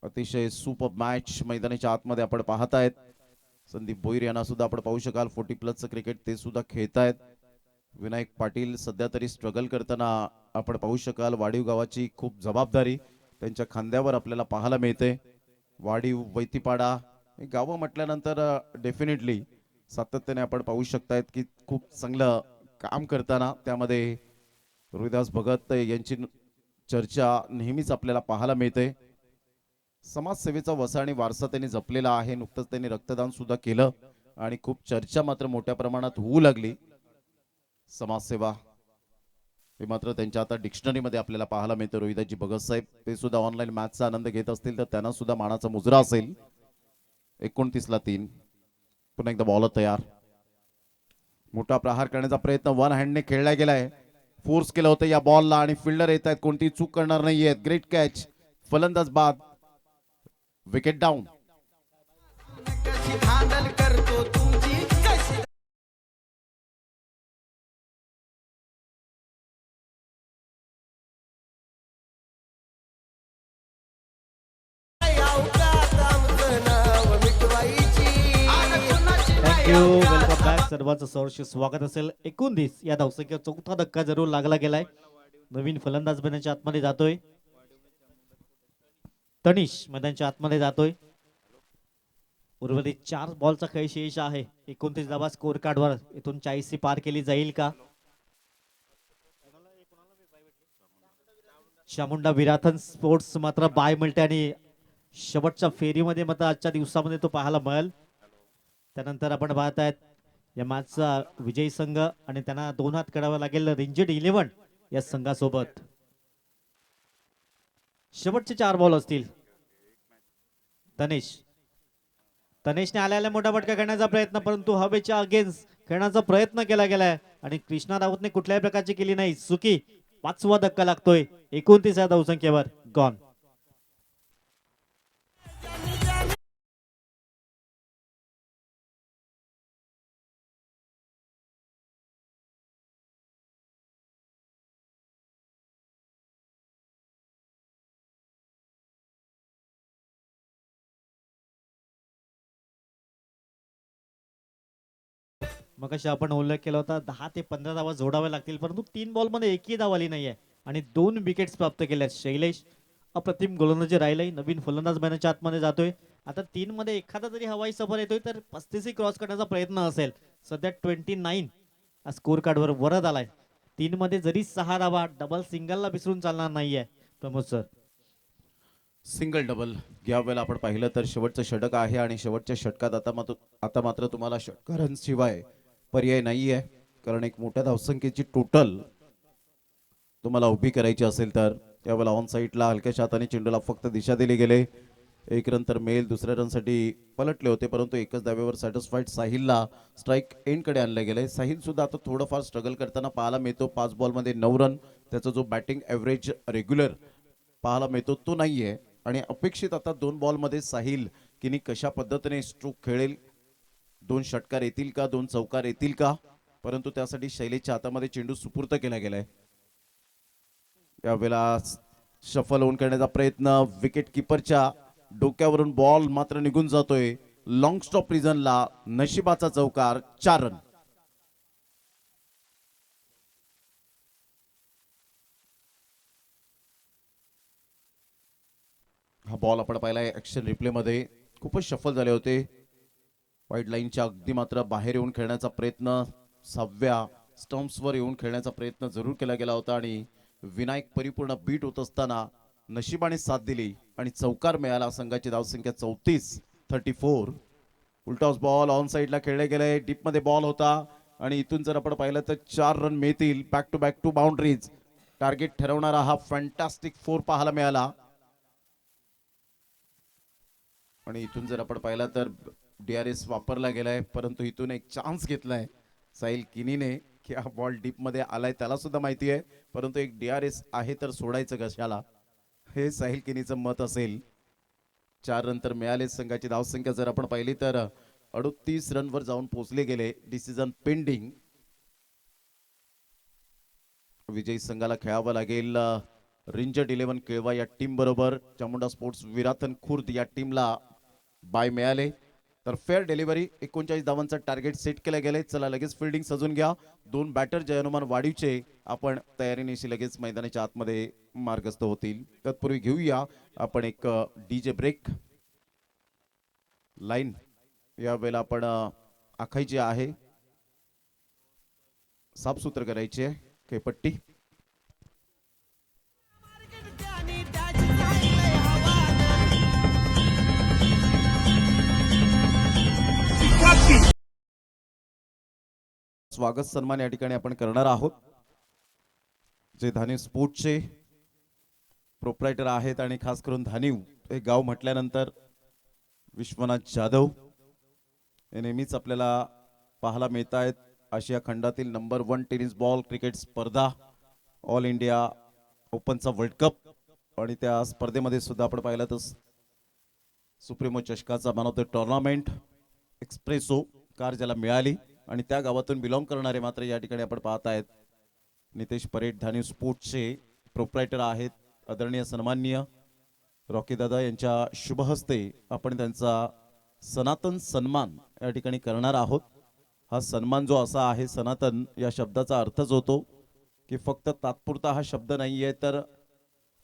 Speaker 1: अतिशय सुपर मॅच मैदानाच्या आतमध्ये आपण पाहतायत. संदीप भोईर यांना सुद्धा आपण पाहू शकाल. 40+ क्रिकेट ते सुद्धा खेळतायत. विनायक पाटील सध्या तरी स्ट्रगल करताना आपण पाहू शकाल. वाडीव गावाची खूप जबाबदारी त्यांच्या खांद्यावर आपल्याला पाहायला मिळते. वाडीव, वैतीपाडा हे गावं म्हटल्यानंतर डेफिनेटली सातत्याने आपण पाहू शकतायत की खूप चांगलं काम करताना त्यामध्ये रोहिदास भगत यांची चर्चा नेहमीच आपल्याला पाहायला मिळते. समाजसेवेचा वसा आणि वारसा त्यांनी जपलेला आहे. नुकतंच त्यांनी रक्तदान सुद्धा केलं आणि खूप चर्चा मात्र मोठ्या प्रमाणात होऊ लागली. समाजसेवा हे मात्र त्यांच्या आता डिक्शनरीमध्ये आपल्याला पाहायला मिळतं. रोहिदासजी भगत साहेब ते सुद्धा ऑनलाईन मॅचचा आनंद घेत असतील तर त्यांना सुद्धा मानाचा मुजरा असेल. 29ला 3. पुन्हा एकदा बॉल तयार. मोठा प्रहार करण्याचा प्रयत्न वन हँडने खेळला गेलाय. फोर्स केलं होतं या बॉलला आणि फिल्डर येत आहेत, कोणतीही चूक करणार नाहीयेत. Great catch. फलंदाज बाद. Wicket down.
Speaker 2: Thank you. Welcome back. सर्वांचं सहर्ष स्वागत असेल. 29 या धावसंख्येवर चौथा धक्का जरूर लागला गेलाय. नवीन फलंदाज मैदानाच्या आतमध्ये जातोय. तनिष मैदानाच्या आतमध्ये जातोय. उर्वरित 4 बॉलचा खेळ शेष आहे. 29 धावा स्कोर कार्डवर. इथून 40 पार केली जाईल का? चामुंडा विराथन स्पोर्ट्स मात्र बाय मिळते आणि शेवटच्या फेरीमध्ये मात्र आजच्या दिवसामध्ये तो पाहायला मिळेल. त्यानंतर आपण पाहत आहेत या मॅचचा विजयी संघ आणि त्यांना 2 हात करावा लागेल रिंजर्ड 11 या संघासोबत. शेवटचे 4 बॉल असतील. तनेशने आल्याला मोठा फटका करण्याचा प्रयत्न, परंतु हवेच्या अगेन्स्ट खेळण्याचा प्रयत्न केला गेलाय आणि कृष्णा राऊतने कुठल्याही प्रकारची केली नाही. चुकी. 5वा धक्का लागतोय. 29 या धावसंख्येवर. गॉन. मग आपण उल्लेख केला होता 10 ते 15 धावा जोडाव्या लागतील, परंतु 3 बॉल मध्ये एकही धाव आली नाहीये आणि 2 विकेट्स प्राप्त केल्या. शैलेश अप्रतिम गोलंदाजी राहिलंय. नवीन फलंदाज मैदानाच्या आतमध्ये जातोय. आता 3 मध्ये एखादा जरी हवाई सफर येतोय तर 35 क्रॉस करण्याचा प्रयत्न असेल. सध्या 29 स्कोर कार्डवर वरद आलाय. 3 मध्ये जरी 6 धावा डबल सिंगलला विसरून चालणार नाहीये प्रमोद सर.
Speaker 1: सिंगल डबल यावेळेला आपण पाहिलं तर शेवटचं षटक आहे आणि शेवटच्या षटकात आता मात्र तुम्हाला षटकारांशिवाय पर्याय नाहीये. कारण एक मोठ्या धावसंख्येची टोटल तुम्हाला उभी करायची असेल तर यावेळेला ऑन साईडला हलक्याशा हाताने चेंडूला फक्त दिशा दिली गेले. एक रन तर मेल दुसऱ्या रनसाठी पलटले होते, परंतु एकच धावेवर सॅटिस्फाईड साहिलला स्ट्राईक एंडकडे आणले गेले. साहिल सुद्धा आता थोडंफार स्ट्रगल करताना पाहायला मिळतो. 5 बॉलमध्ये 9 रन. त्याचा जो बॅटिंग ॲव्हरेज रेग्युलर पाहायला मिळतो तो नाहीये आणि अपेक्षित आता 2 बॉलमध्ये साहिल किनी कशा पद्धतीने स्ट्रोक खेळेल. 2 षटकार येतील का, 2 चौकार येतील का, परंतु त्यासाठी शैलेशच्या हातामध्ये चेंडू सुपूर्द केला गेलाय. यावेळेला शफल होऊन करण्याचा प्रयत्न. विकेट किपरच्या डोक्यावरून बॉल मात्र निघून जातोय. लॉंग स्टॉप रिझनला नशिबाचा चौकार. 4 रन. हा बॉल आपण पाहिलाय ऍक्शन रिप्ले मध्ये. खूपच शफल झाले होते. वाईड लाईनच्या अगदी मात्र बाहेर येऊन खेळण्याचा प्रयत्न, 6व्या स्टम्प्सवर येऊन खेळण्याचा प्रयत्न जरूर केला गेला होता आणि विनायक परिपूर्ण बीट होत असताना नशिबाने साथ दिली आणि चौकार मिळाला. संघाची धावसंख्या 34. उलटॉस बॉल ऑन साईडला खेळले गेले. डीप मध्ये बॉल होता आणि इथून जर आपण पाहिलं तर 4 रन मिळतील. Back to back 2 boundaries. Target ठरवणारा हा फॅन्टास्टिक 4 पाहायला मिळाला. आणि इथून जर आपण पाहिला तर DRS वापरला गेलाय, परंतु इथून एक चान्स घेतलाय साहिल किनीने की हा बॉल डीप मध्ये आलाय. त्याला सुद्धा माहिती आहे, परंतु एक DRS आहे तर सोडायचं कशाला, हे साहिल किनीचं मत असेल. 4 रन तर मिळाले. संघाची धावसंख्या जर आपण पाहिली तर 38 रनवर जाऊन पोहोचले गेले. Decision pending. विजयी संघाला खेळावं लागेल रिंजर्ड 11 केळवा या टीम बरोबर. चामुंडा स्पोर्ट्स विराथन खुर्द या टीमला बाय मिळाले. तर फेअर डिलिव्हरी. 39 धावांचा टार्गेट सेट केले गेले. चला लगेच फिल्डिंग सजून घ्या. 2 बॅटर जय हनुमान वाडीवचे आपण तयारीनिशी लगेच मैदानाच्या आतमध्ये मार्गस्थ होतील. तत्पूर्वी घेऊया आपण एक DJ ब्रेक. लाईन या वेळेला आपण आखायची आहे, साफसूत्र करायची आहे. खेळपट्टी स्वागत सन्मान या ठिकाणी आपण करणार आहोत. जे धानिव स्पोर्ट्सचे प्रोप्रायटर आहेत आणि खास करून धानिव हे गाव म्हटल्यानंतर विश्वनाथ जाधव हे नेहमीच आपल्याला पाहायला मिळत आहेत. आशिया खंडातील नंबर 1 टेनिस बॉल क्रिकेट स्पर्धा, ऑल इंडिया ओपनचा वर्ल्ड कप आणि त्या स्पर्धेमध्ये सुद्धा आपण पाहिलं तर सुप्रीमो चषकाचा man of the tournament Xpresso car ज्याला मिळाली आणि त्या गावातून बिलॉंग करणारे मात्र या ठिकाणी आपण पाहत आहेत. नितेश परेड धानिव स्पोर्ट्सचे प्रोप्रायटर आहेत. आदरणीय सन्माननीय रॉकी दादा यांच्या शुभ हस्ते आपण त्यांचा सनातन सन्मान या ठिकाणी करणार आहोत. हा सन्मान जो असा आहे, सनातन या शब्दाचा अर्थच होतो की फक्त तात्पुरता हा शब्द नाहीये, तर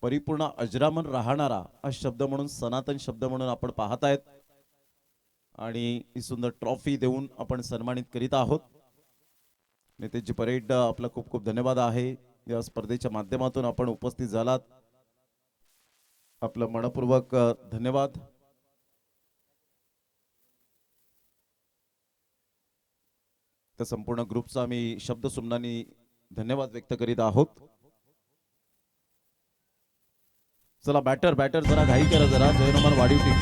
Speaker 1: परिपूर्ण अजरामर राहणारा हा शब्द म्हणून, सनातन शब्द म्हणून आपण पाहत आहेत. आणि ही सुंदर ट्रॉफी देऊन आपण सन्मानित करीत आहोत. नितेशजी परेड, आपला खूप खूप धन्यवाद आहे. या स्पर्धेच्या माध्यमातून आपण उपस्थित झालात, आपलं मनपूर्वक धन्यवाद. त्या संपूर्ण ग्रुपचा आम्ही शब्द सुमनानी धन्यवाद व्यक्त करीत आहोत. चला बॅटर जरा घाई करा, जरा जय हनुमान वाढीव टीम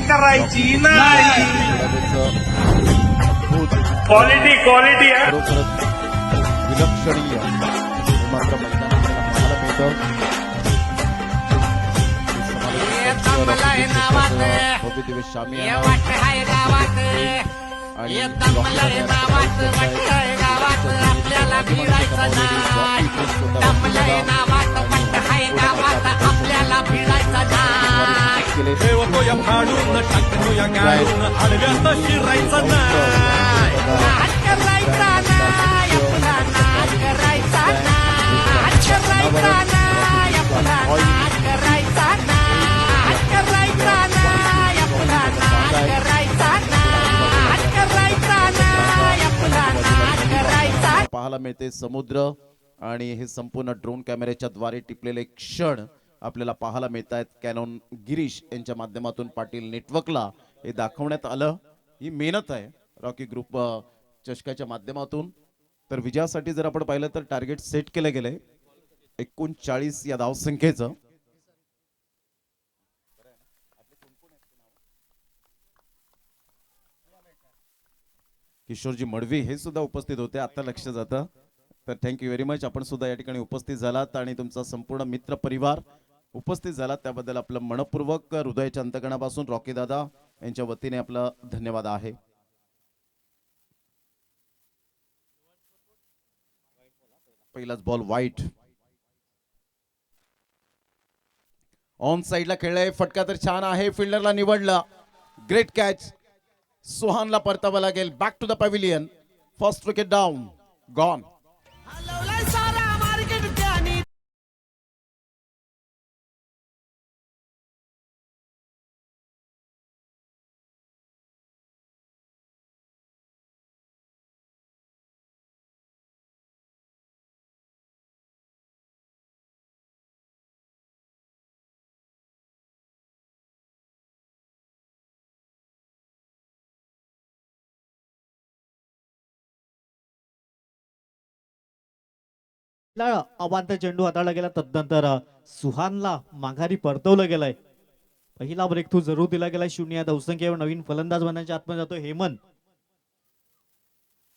Speaker 3: करायची नाही. क्वालिटी
Speaker 1: विलक्षणीय मात्र मैदानात पाहायला मिळतं. भव्य दिवस शामी
Speaker 3: ठेवतोय फाडून, टाकतोय गाडून, आडव्यात शिरायचं नाही.
Speaker 1: मिळते समुद्र आणि हे संपूर्ण ड्रोन कॅमेऱ्याच्या द्वारे टिपलेले क्षण आपल्याला पाहायला मिळत आहेत. कॅनॉन गिरीश यांच्या माध्यमातून पाटील नेटवर्कला हे दाखवण्यात आलं. ही मेहनत आहे रॉकी ग्रुप चषकाच्या माध्यमातून. तर विजयासाठी जर आपण पाहिलं तर टार्गेट सेट केलं गेलंय 39 या धावसंख्येचं. किशोरजी मडवी हे सुद्धा उपस्थित होते, आता लक्ष जातं. तर थँक्यू व्हेरी मच. आपण सुद्धा या ठिकाणी उपस्थित झालात आणि तुमचा संपूर्ण मित्र परिवार उपस्थित झाला त्याबद्दल आपलं मनपूर्वक हृदयाच्या अंतकणापासून रॉकी दादा यांच्या वतीने आपलं धन्यवाद आहे. पहिलाच बॉल वाईट. ऑन साइडला खेळलाय, फटका तर छान आहे, फिल्डरला निवडलं. Great catch. सुहानला परतावा लागेल. Back to the pavilion. First wicket down, gone.
Speaker 2: अवांतर चेंडू हाताळला गेला. तदनंतर सुहानला माघारी परतवलं गेलंय. पहिला ब्रेक थ्रू जरूर दिला गेलाय. 0 या धावसंख्येवर नवीन फलंदाज बनण्याच्या आतमध्ये जातो हेमंत.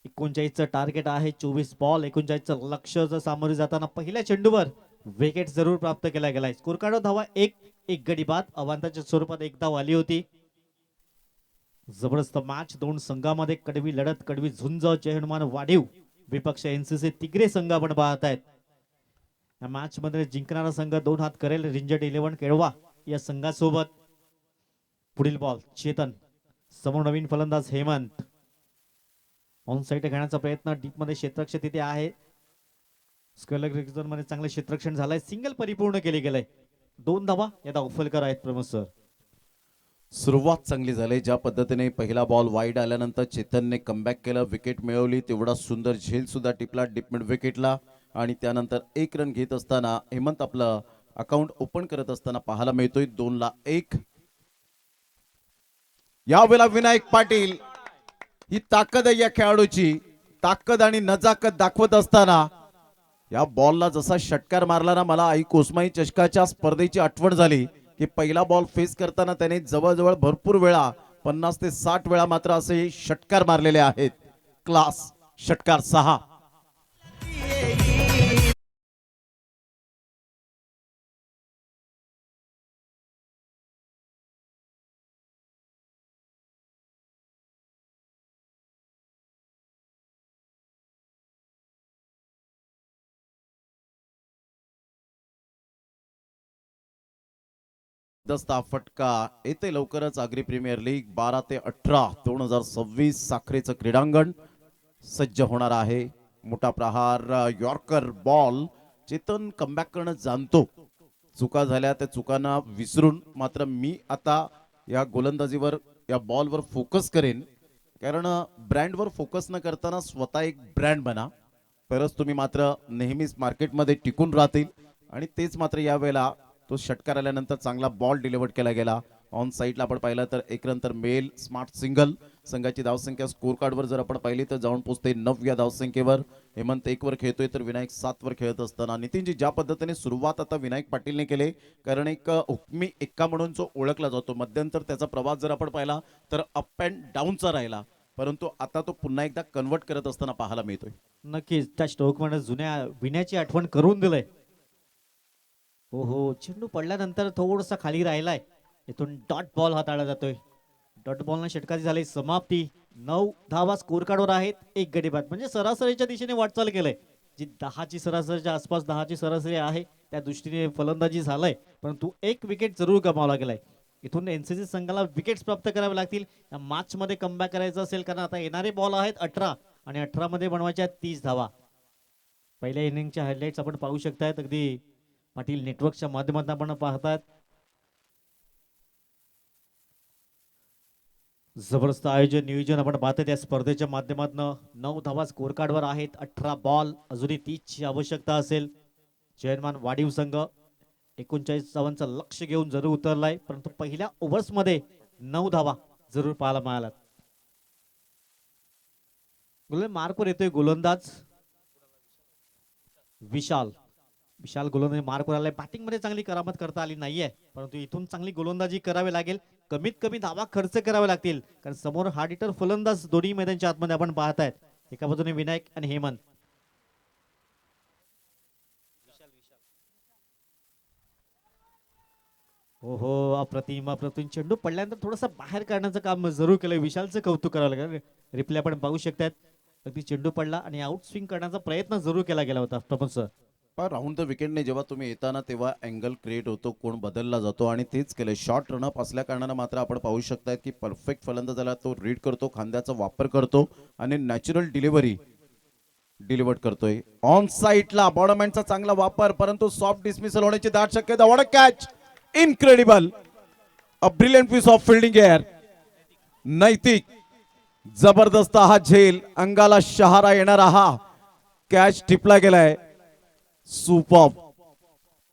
Speaker 2: 39चं टार्गेट आहे. 24 बॉल 39चं लक्ष्य सामोरे जाताना पहिल्या चेंडूवर विकेट जरूर प्राप्त केला गेलाय. स्कोर कार्ड धावा 1 गडी बाद. अवांतरच्या स्वरूपात एक धाव आली होती. जबरदस्त मॅच. दोन संघामध्ये कडवी लढत, कडवी झुंज, चेहनमान वाढीव. विपक्ष एनसीसी तिगरे संघ आपण पाहत आहेत. या मॅच मध्ये जिंकणारा संघ 2 हात करेल रिंजट 11 केळवा या संघासोबत. पुढील बॉल चेतन समोर नवीन फलंदाज हेमंत. ऑन साइड घेण्याचा प्रयत्न. डीप मध्ये क्षेत्ररक्षण तिथे आहे. स्क्वेअर रिजन मध्ये चांगले क्षेत्ररक्षण झालंय. सिंगल परिपूर्ण केले गेलंय. 2 धावा या धावफलकर आहेत प्रमोद सर.
Speaker 1: सुरुवात चांगली झाली. ज्या पद्धतीने पहिला बॉल वाईड आल्यानंतर चेतनने कमबॅक केलं, विकेट मिळवली. तेवढा सुंदर झेल सुद्धा टिपला डीप मिड विकेटला आणि त्यानंतर 1 रन घेत असताना हेमंत आपलं अकाउंट ओपन करत असताना पाहायला मिळतोय 2-1. यावेळेला विनायक पाटील ही ताकद आहे या खेळाडूची. ताकद आणि नजाकत दाखवत असताना या बॉलला जसा षटकार मारला ना, मला आई कोसमाई चषकाच्या स्पर्धेची आठवण झाली की पहिला बॉल फेस करताना त्याने जवळजवळ भरपूर वेळा 50 ते 60 वेळा मात्र असे षटकार मारलेले आहेत. क्लास षटकार 6. दस्ता फटका येते लवकरच. आगरी प्रीमियर लीग 12 ते 18 2026 साखरेचं क्रीडांगण सज्ज होणार आहे. मोठा प्रहार, यॉर्कर बॉल. चेतन कमबॅक करणं जाणतो. चुका झाल्या त्या चुकांना विसरून मात्र मी आता या गोलंदाजीवर, या बॉलवर फोकस करेन. कारण ब्रँडवर फोकस न करताना स्वतः एक ब्रँड बना, तरच तुम्ही मात्र नेहमीच मार्केटमध्ये टिकून राहतील. आणि तेच मात्र यावेळेला तो षटकार आल्यानंतर चांगला बॉल डिलिव्हर केला गेला. ऑन साइडला आपण पाहिलं तर 1 रन तर मेल स्मार्ट सिंगल. संघाची धावसंख्या स्कोर कार्डवर जर आपण पाहिली तर जाऊन पोहोचते 9 या धावसंख्येवर. हेमंत 1 वर खेळतोय तर विनायक 7 वर खेळत असताना नितीनजी ज्या पद्धतीने सुरुवात आता विनायक पाटीलने केले, कारण एक हुकमी एक्का म्हणून जो ओळखला जातो, मध्यंतर त्याचा प्रवास जर आपण पाहिला तर अप अँड डाऊनचा राहिला, परंतु आता तो पुन्हा एकदा कन्वर्ट करत असताना पाहायला मिळतोय.
Speaker 2: नक्कीच त्या स्ट्रोक मध्ये जुन्या विण्याची आठवण करून दिलंय. हो, चेंडू पडल्यानंतर थोडासा खाली राहिलाय. इथून डॉट बॉल हाताळला जातोय. डॉट बॉलने षटकाची झाली समाप्ती. 9 धावा स्कोर कार्डवर आहेत. 1 गडी बाद. म्हणजे सरासरीच्या दिशेने वाटचाल केलंय. जी 10ची सरासरीच्या आसपास 10ची सरासरी आहे त्या दृष्टीने फलंदाजी झालाय, परंतु 1 विकेट जरूर गमावला गेलाय. इथून एनसीसी संघाला विकेट्स प्राप्त करावे लागतील या मॅच मध्ये कमबॅक करायचं असेल, कारण आता येणारे बॉल आहेत 18 आणि 18 मध्ये बनवायच्या 30 धावा. पहिल्या इनिंगचे हायलाइट्स आपण पाहू शकतायत. अगदी पाटील नेटवर्कच्या माध्यमातून आपण पाहतात. जबरदस्त आयोजन नियोजन आपण पाहतोय त्या स्पर्धेच्या माध्यमातून 9 धावा स्कोर कार्डवर आहेत. 18 बॉल, अजूनही 30ची आवश्यकता असेल. जयमान वाढीव संघ 39 धावांचं लक्ष घेऊन जरूर उतरलाय, परंतु पहिल्या ओव्हर्स मध्ये 9 धावा जरूर पाहायला मिळाल्या. मार्कवर येतोय गोलंदाज विशाल. विशाल गोलंदाजी मार्कवर आलाय. बॅटिंग मध्ये चांगली करामत करता आली नाहीये, परंतु इथून चांगली गोलंदाजी करावी लागेल. कमीत कमी धावा खर्च करावे लागतील, कारण समोर हार्ड हिटर फलंदाज दोन्ही मैदानाच्या आतमध्ये आपण पाहतायत. एका बाजूने विनायक आणि हेमंत. हो अप्रतिम अप्रतिम चेंडू पडल्यानंतर थोडंसं बाहेर काढण्याचं काम जरूर केलं. विशालचं कौतुक करावं लागेल. रिप्ले आपण पाहू शकतात. अगदी चेंडू पडला आणि आउट स्विंग करण्याचा प्रयत्न जरूर केला गेला होता प्रमोद सर.
Speaker 1: पण राऊंड द विकेटने जेव्हा तुम्ही येताना तेव्हा अँगल क्रिएट होतो, कोण बदलला जातो आणि तेच केलं. शॉर्ट रनअप असल्या कारणानं मात्र आपण पाहू शकताय की परफेक्ट फलंदाजाला तो रीड करतो, खांद्याचा वापर करतो आणि नॅचरल डिलिव्हरी डिलिव्हर करतोय. ऑन साईडला बॉडमॅनचा चांगला वापर, परंतु सॉफ्ट डिसमिसल होण्याची दाट शक्यता. What a catch, incredible, a brilliant piece of fielding air. Naitik जबरदस्त हा झेल, अंगाला शहारा येणारा हा कॅच टिपला गेलाय. सुपर.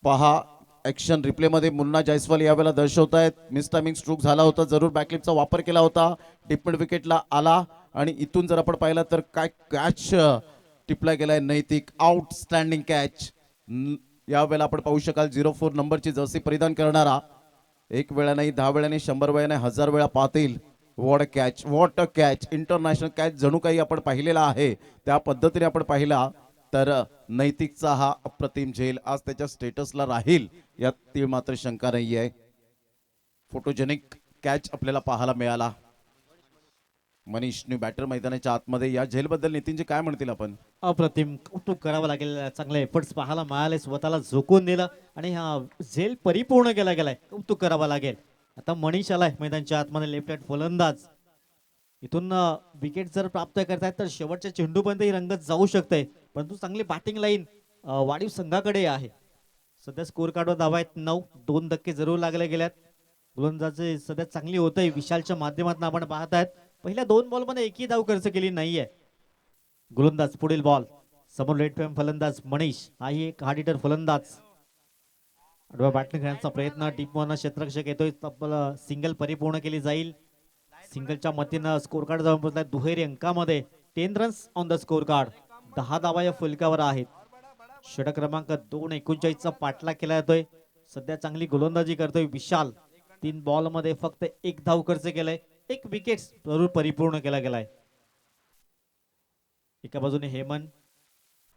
Speaker 1: पहा ऍक्शन रिप्ले मध्ये मुन्ना जायस्वाल यावेळेला दर्शवतायत. मिसटायमिंग स्ट्रोक झाला होता, जरूर बॅकलिपचा वापर केला होता. डिपमिड विकेटला आला आणि इथून जर आपण पाहिलं तर काय कॅच टिपला गेलाय. नैतिक आउटस्टँडिंग कॅच. यावेळेला आपण पाहू शकाल 04 नंबरची जर्सी परिधान करणारा एक वेळा नाही, 10 वेळा नाही, 100 वेळा नाही, 1000 वेळा पाहतील. What a catch, what a catch. International catch जणू काही आपण पाहिलेला आहे. त्या पद्धतीने आपण पाहिला तर नैतिकचा हा अप्रतिम झेल आज त्याच्या स्टेटसला राहील यात ती मात्र शंका नाही आहे. फोटोजेनिक कॅच आपल्याला पाहायला मिळाला. मनीष न्यू बॅटर मैदानाच्या आतमध्ये या झेल बद्दल नितीनजी काय म्हणतील आपण?
Speaker 2: अप्रतिम कौतुक करावं लागेल. चांगले एफर्ट्स पाहायला मिळाले, स्वतःला झोकून दिलं आणि हा झेल परिपूर्ण केला गेलाय. कौतुक करावं लागेल. आता मनीष आलाय मैदानाच्या आतमध्ये, लेफ्ट हँड फलंदाज. इथून विकेट जर प्राप्त करतायत तर शेवटच्या चेंडूपर्यंत ही रंगत जाऊ शकते, परंतु चांगली बॅटिंग लाईन वाढीव संघाकडे आहे. सध्या स्कोर कार्डवर धावा आहेत 9. 2 धक्के जरूर लागले गेल्यात. गोलंदाजी सध्या चांगली होतंय. विशालच्या माध्यमातून आपण पाहतायत पहिल्या 2 बॉल मध्ये एकही धाव खर्च केली नाहीये. गोलंदाज पुढील बॉल. समोर लेफ्ट हँड फलंदाज मनीष, हाही एक हार्ड हिटर फलंदाज. आडवा बॅटिंग खेळण्याचा प्रयत्न. डीप वन क्षेत्ररक्षक येतोय. तब्बल सिंगल परिपूर्ण केली जाईल. सिंगलच्या मतीनं स्कोर कार्ड जाऊन पोहोचलाय दुहेरी अंकामध्ये. 10 runs on the score card. 10 धावा या फलकावर आहेत. षटक क्रमांक 2 39चा पाठलाग केला जातोय. सध्या चांगली गोलंदाजी करतोय विशाल. 3 बॉल मध्ये फक्त 1 धाव खर्च केलाय. 1 विकेट जरूर परिपूर्ण केला गेलाय. एका बाजूने हेमंत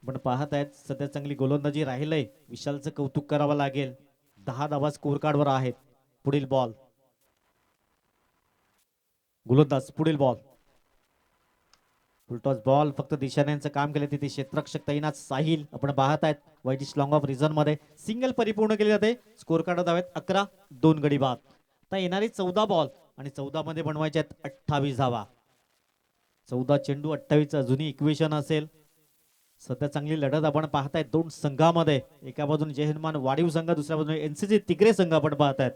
Speaker 2: पण पाहत आहेत. सध्या चांगली गोलंदाजी राहिलंय. विशालचं कौतुक करावं लागेल. 10 धावा स्कोर कार्डवर आहेत. पुढील बॉल. गोलंदाज पुढील बॉल. Full toss ball. फक्त दिशाण्यांचं काम केलं तिथे क्षेत्ररक्षक तैनात साहिल आपण पाहत आहेत. वाईटिश लॉंग ऑफ रिझन मध्ये सिंगल परिपूर्ण केली जाते. Score card धावेत 11. 2 गडी बाद. आता येणारी 14 बॉल आणि 14 मध्ये बनवायचे आहेत 28 धावा. 14 चेंडू 28 जुनी इक्वेशन असेल. सध्या चांगली लढत आपण पाहताय 2 संघामध्ये. एका बाजूने जय हनुमान वाढीव संघ, दुसऱ्या बाजूने एनसीसी तिगरे संघ आपण पाहतायत.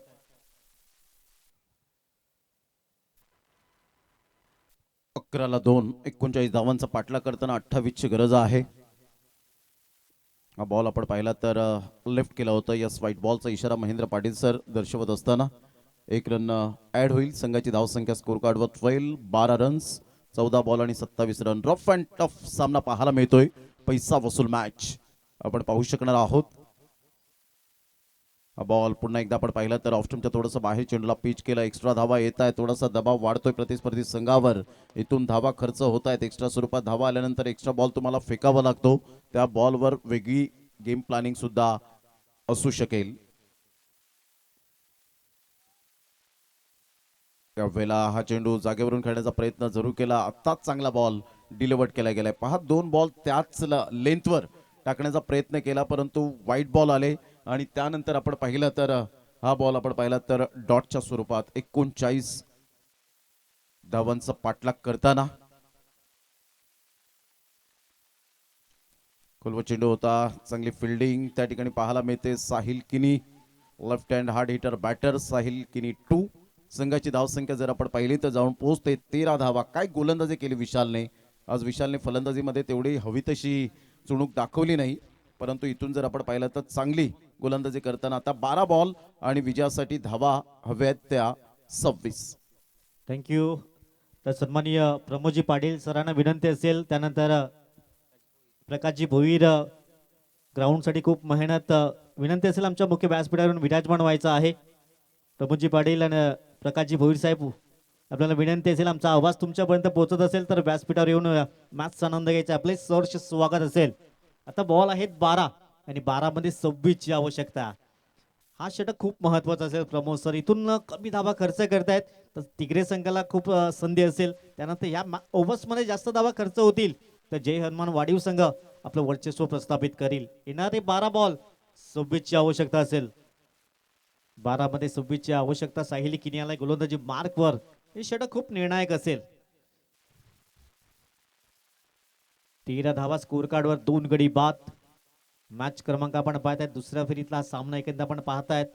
Speaker 1: अकराला 2. 39 धावांचा पाठलाग करताना 28 ची गरज आहे. हा बॉल आपण पाहिला तर लेफ्ट केला होता. यस, व्हाईट बॉलचा इशारा महेंद्र पाटील सर दर्शवत असताना 1 रन ऍड होईल. संघाची धावसंख्या स्कोर कार्डवर 12 रन्स. 14 बॉल आणि 27 रन. रफ अँड टफ सामना पाहायला मिळतोय. पैसा वसूल मॅच आपण पाहू शकणार आहोत. हा बॉल पुन्हा एकदा आपण पाहिला तर ऑफस्टमच्या थोडंसं बाहेर चेंडूला पिच केला. एक्स्ट्रा धावा येत आहेत. थोडासा दबाव वाढतोय प्रतिस्पर्धी संघावर. इथून धावा खर्च होत आहेत. एक्स्ट्रा स्वरूपात धावा आल्यानंतर एक्स्ट्रा बॉल तुम्हाला फेकावा लागतो. त्या बॉलवर वेगळी गेम प्लॅनिंग सुद्धा असू शकेल. त्यावेळेला हा चेंडू जागेवरून खेळण्याचा प्रयत्न जरूर केला. आत्ताच चांगला बॉल डिलिव्हर्ड केला गेलाय. पहा 2 बॉल त्याच लेंथवर टाकण्याचा प्रयत्न केला, परंतु व्हाईट बॉल आले आणि त्यानंतर आपण पाहिलं तर हा बॉल आपण पाहिला तर डॉटच्या स्वरूपात 39 धावांचा पाठलाग करताना खोलवा चेंडू होता. चांगली फिल्डिंग त्या ठिकाणी पाहायला मिळते. Sahil Kini left hand hard hitter batter. Sahil Kini 2. संघाची धावसंख्या जर आपण पाहिली तर जाऊन पोहोचते 13 धावा. काय गोलंदाजी केली विशालने. आज विशालने फलंदाजीमध्ये तेवढी हवी तशी चुणूक दाखवली नाही, परंतु इथून जर आपण पाहिलं तर चांगली गोलंदाजी करताना आता 12 बॉल आणि विजयासाठी धावा हव्यात त्या 26.
Speaker 2: थँक्यू. तर सन्माननीय प्रमोदजी पाटील सरांना विनंती असेल, त्यानंतर प्रकाशजी भोईर ग्राउंडसाठी खूप मेहनत विनंती असेल आमच्या मुख्य व्यासपीठावरून विराजमान व्हायचं आहे. प्रमोदजी पाटील आणि प्रकाशजी भोईर साहेब आपल्याला विनंती असेल, आमचा आवाज तुमच्यापर्यंत पोहोचत असेल तर व्यासपीठावर येऊन मॅचचा आनंद घ्यायचा. आपले सहर्ष स्वागत असेल. आता बॉल आहेत 12 आणि 12 मध्ये 26 ची आवश्यकता. हा षटक खूप महत्वाचा असेल प्रमोद सर. इथून कमी धावा खर्च करतायत तर तिगरे संघाला खूप संधी असेल. त्यानंतर या ओव्हर्समध्ये जास्त धावा खर्च होतील तर जय हनुमान वाढीव संघ आपलं वर्चस्व प्रस्थापित करील. येणारे 12 बॉल 26 ची आवश्यकता असेल. 12 मध्ये 26 ची आवश्यकता. साहिली किनियाला गोलंदाजी मार्कवर. हे षटक खूप निर्णायक असेल. 13 धावा स्कोर कार्डवर 2 गडी बाद. मॅच क्रमांक आपण पाहतायत दुसऱ्या फेरीतला हा सामना एकंदर आपण पाहतायत.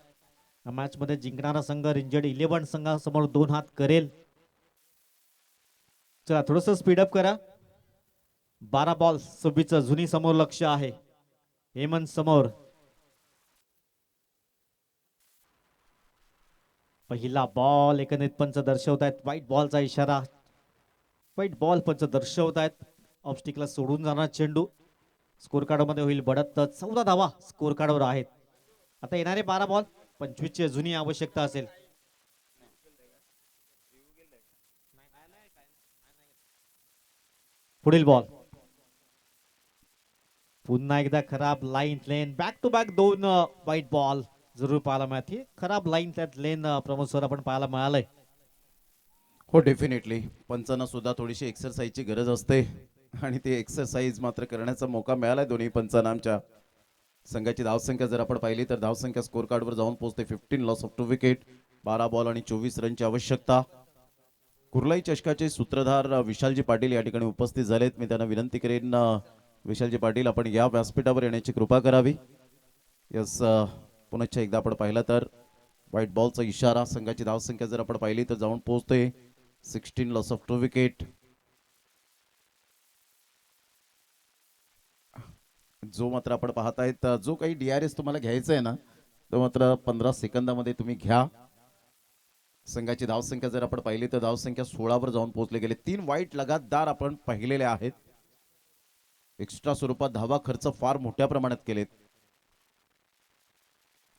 Speaker 2: या मॅच मध्ये जिंकणारा संघ रेंजर्ड 11 संघासमोर 2 हात करेल. चला थोडस स्पीडअप करा. 12 बॉल 26 जुनी समोर लक्ष आहे. हेमंत समोर. पहिला बॉल एकंदरीत पंच दर्शवतायत व्हाईट बॉलचा इशारा. व्हाईट बॉल पंच दर्शवतायत. ऑब्स्टिकला सोडून जाणार चेंडू. स्कोर कार्ड मध्ये होईल बढत. 14 धावा स्कोर कार्डवर आहेत. आता येणारे 12 बॉल 25 ची जुनी आवश्यकता असेल. पुढील बॉल पुन्हा एकदा खराब line lane. Back to back 2 white ball जरूर पाहायला मिळते. खराब लाईन त्यात लेन प्रमोद सर आपण पाहायला मिळालंय.
Speaker 1: हो डेफिनेटली पंचांना सुद्धा थोडीशी एक्सरसाइजची गरज असते आणि ते एक्सरसाइज मात्र करण्याचा मौका मिळालाय दोन्ही पंचांना. आमच्या संघाची धावसंख्या जर आपण पाहिली तर धावसंख्या स्कोर कार्डवर जाऊन पोहोचते 15 लॉस ऑफ 2 विकेट. 12 बॉल आणि 24 रनची आवश्यकता. कुर्लाई चषकाचे सूत्रधार विशालजी पाटील या ठिकाणी उपस्थित झालेत. मी त्यांना विनंती करेन विशालजी पाटील आपण या व्यासपीठावर येण्याची कृपा करावी. यस पुन्हा एकदा आपण पाहिलं तर व्हाईट बॉलचा इशारा. संघाची धावसंख्या जर आपण पाहिली तर जाऊन पोहोचते 16 लॉस ऑफ 2 विकेट. जो मात्र आपण पाहतायत जो काही DRS तुम्हाला घ्यायचा आहे ना तो मात्र 15 सेकंदामध्ये तुम्ही घ्या. संघाची धावसंख्या जर आपण पाहिली तर धावसंख्या 16 वर जाऊन पोहोचले गेले. 3 वाईट लगातार आपण पाहिलेले आहेत. एक्स्ट्रा स्वरूपात धावा खर्च फार मोठ्या प्रमाणात केलेत.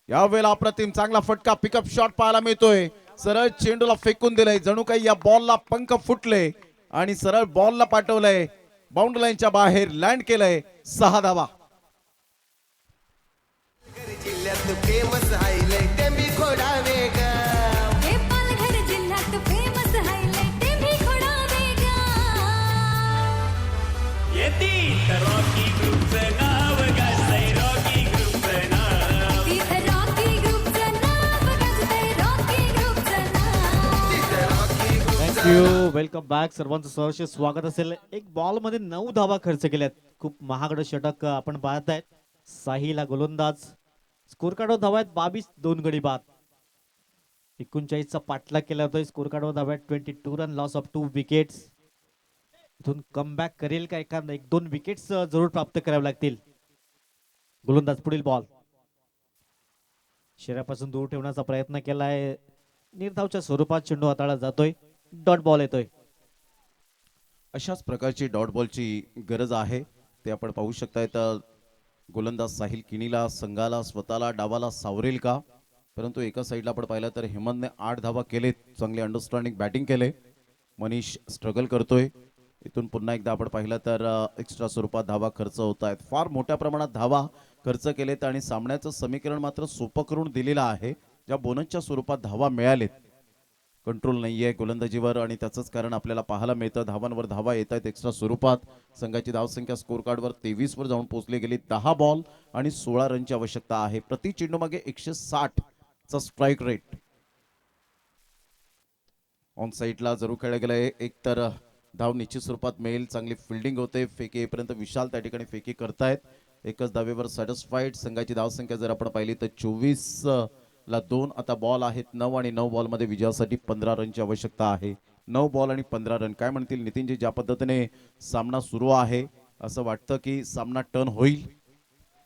Speaker 1: यावेळेला अप्रतिम चांगला फटका पिकअप शॉट पाहायला मिळतोय. सरळ चेंडूला फेकून दिलंय. जणू काही या बॉलला पंख फुटले आणि सरळ बॉलला पाठवलंय. बाउंड्री लाईनच्या बाहेर लँड केलंय. 6 धावा.
Speaker 4: जिल्ह्यात फेमस हायलाइट टेंबी खोडावे ग.
Speaker 5: हे पालघर जिल्ह्यात फेमस हायलाइट टेंबी खोडावे ग.
Speaker 3: येती रॉकी ग्रुपचं नाव गाजतंय. रॉकी ग्रुपचं नाव.
Speaker 5: तिथं रॉकी ग्रुपचं नाव गाजतंय. रॉकी ग्रुपचं नाव.
Speaker 4: तिथं रॉकी
Speaker 2: थँक्यू. Welcome back. सर्वांचं सहर्ष स्वागत असेल. एक बॉल मध्ये 9 धावा खर्च केल्यात. खूप महागडं षटक आपण पाहतायत. साहिला गोलंदाज. स्कोर कार्डवर धावा आहेत 22. 2 गडी बाद. 39 चा पाठलाग केला होता. स्कोर कार्डवर धावा आहेत 22 रन लॉस ऑफ 2 विकेट्स. इथून कम बॅक करेल का एखादा 1-2 विकेट्स जरूर प्राप्त करावे लागतील. गोलंदाज पुढील बॉल शरीरापासून दूर ठेवण्याचा प्रयत्न केलाय. निर्धावच्या स्वरूपात चेंडू हाताळला जातोय. डॉट बॉल येतोय.
Speaker 1: अशाच प्रकारची डॉट बॉलची गरज आहे ते आपण पाहू शकताय. तर गोलंदाज साहिल किनीला संघाला स्वतःला डावाला सावरेल का. परंतु एका साईडला आपण पाहिलं तर हेमंतने 8 धावा केलेत. चांगली अंडरस्टँडिंग बॅटिंग केले. मनीष स्ट्रगल करतोय. इथून पुन्हा एकदा आपण पाहिलं तर एक्स्ट्रा स्वरूपात धावा खर्च होत आहेत. फार मोठ्या प्रमाणात धावा खर्च केलेत आणि सामन्याचं समीकरण मात्र सोपं करून दिलेलं आहे. ज्या बोनसच्या स्वरूपात धावा मिळालेत कंट्रोल नाहीये गोलंदाजीवर आणि त्याचंच कारण आपल्याला पाहायला मिळतं. धावांवर धावा येत आहेत एक्स्ट्रा स्वरूपात. संघाची धावसंख्या स्कोर कार्डवर 23 वर जाऊन पोहोचली गेली. 10 बॉल आणि 16 रनची आवश्यकता आहे. प्रति चेंडू मागे 160 चा स्ट्राईक रेट. ऑन साईडला जरूर खेळलं गेलंय. एक तर धाव निश्चित स्वरूपात मिळेल. चांगली फिल्डिंग होते. फेकी येईपर्यंत विशाल त्या ठिकाणी फेकी करतायत. एकच धावेवर सॅटिस्फाईड. संघाची धावसंख्या जर आपण पाहिली तर 24 ला 2 आता बॉल आहेत 9 आणि 9 बॉल मध्ये विजयासाठी 15 रनची आवश्यकता आहे. 9 बॉल आणि 15 रन. काय म्हणतील नितीनजी, ज्या पद्धतीने सामना सुरू आहे असं वाटतं की सामना टर्न होईल.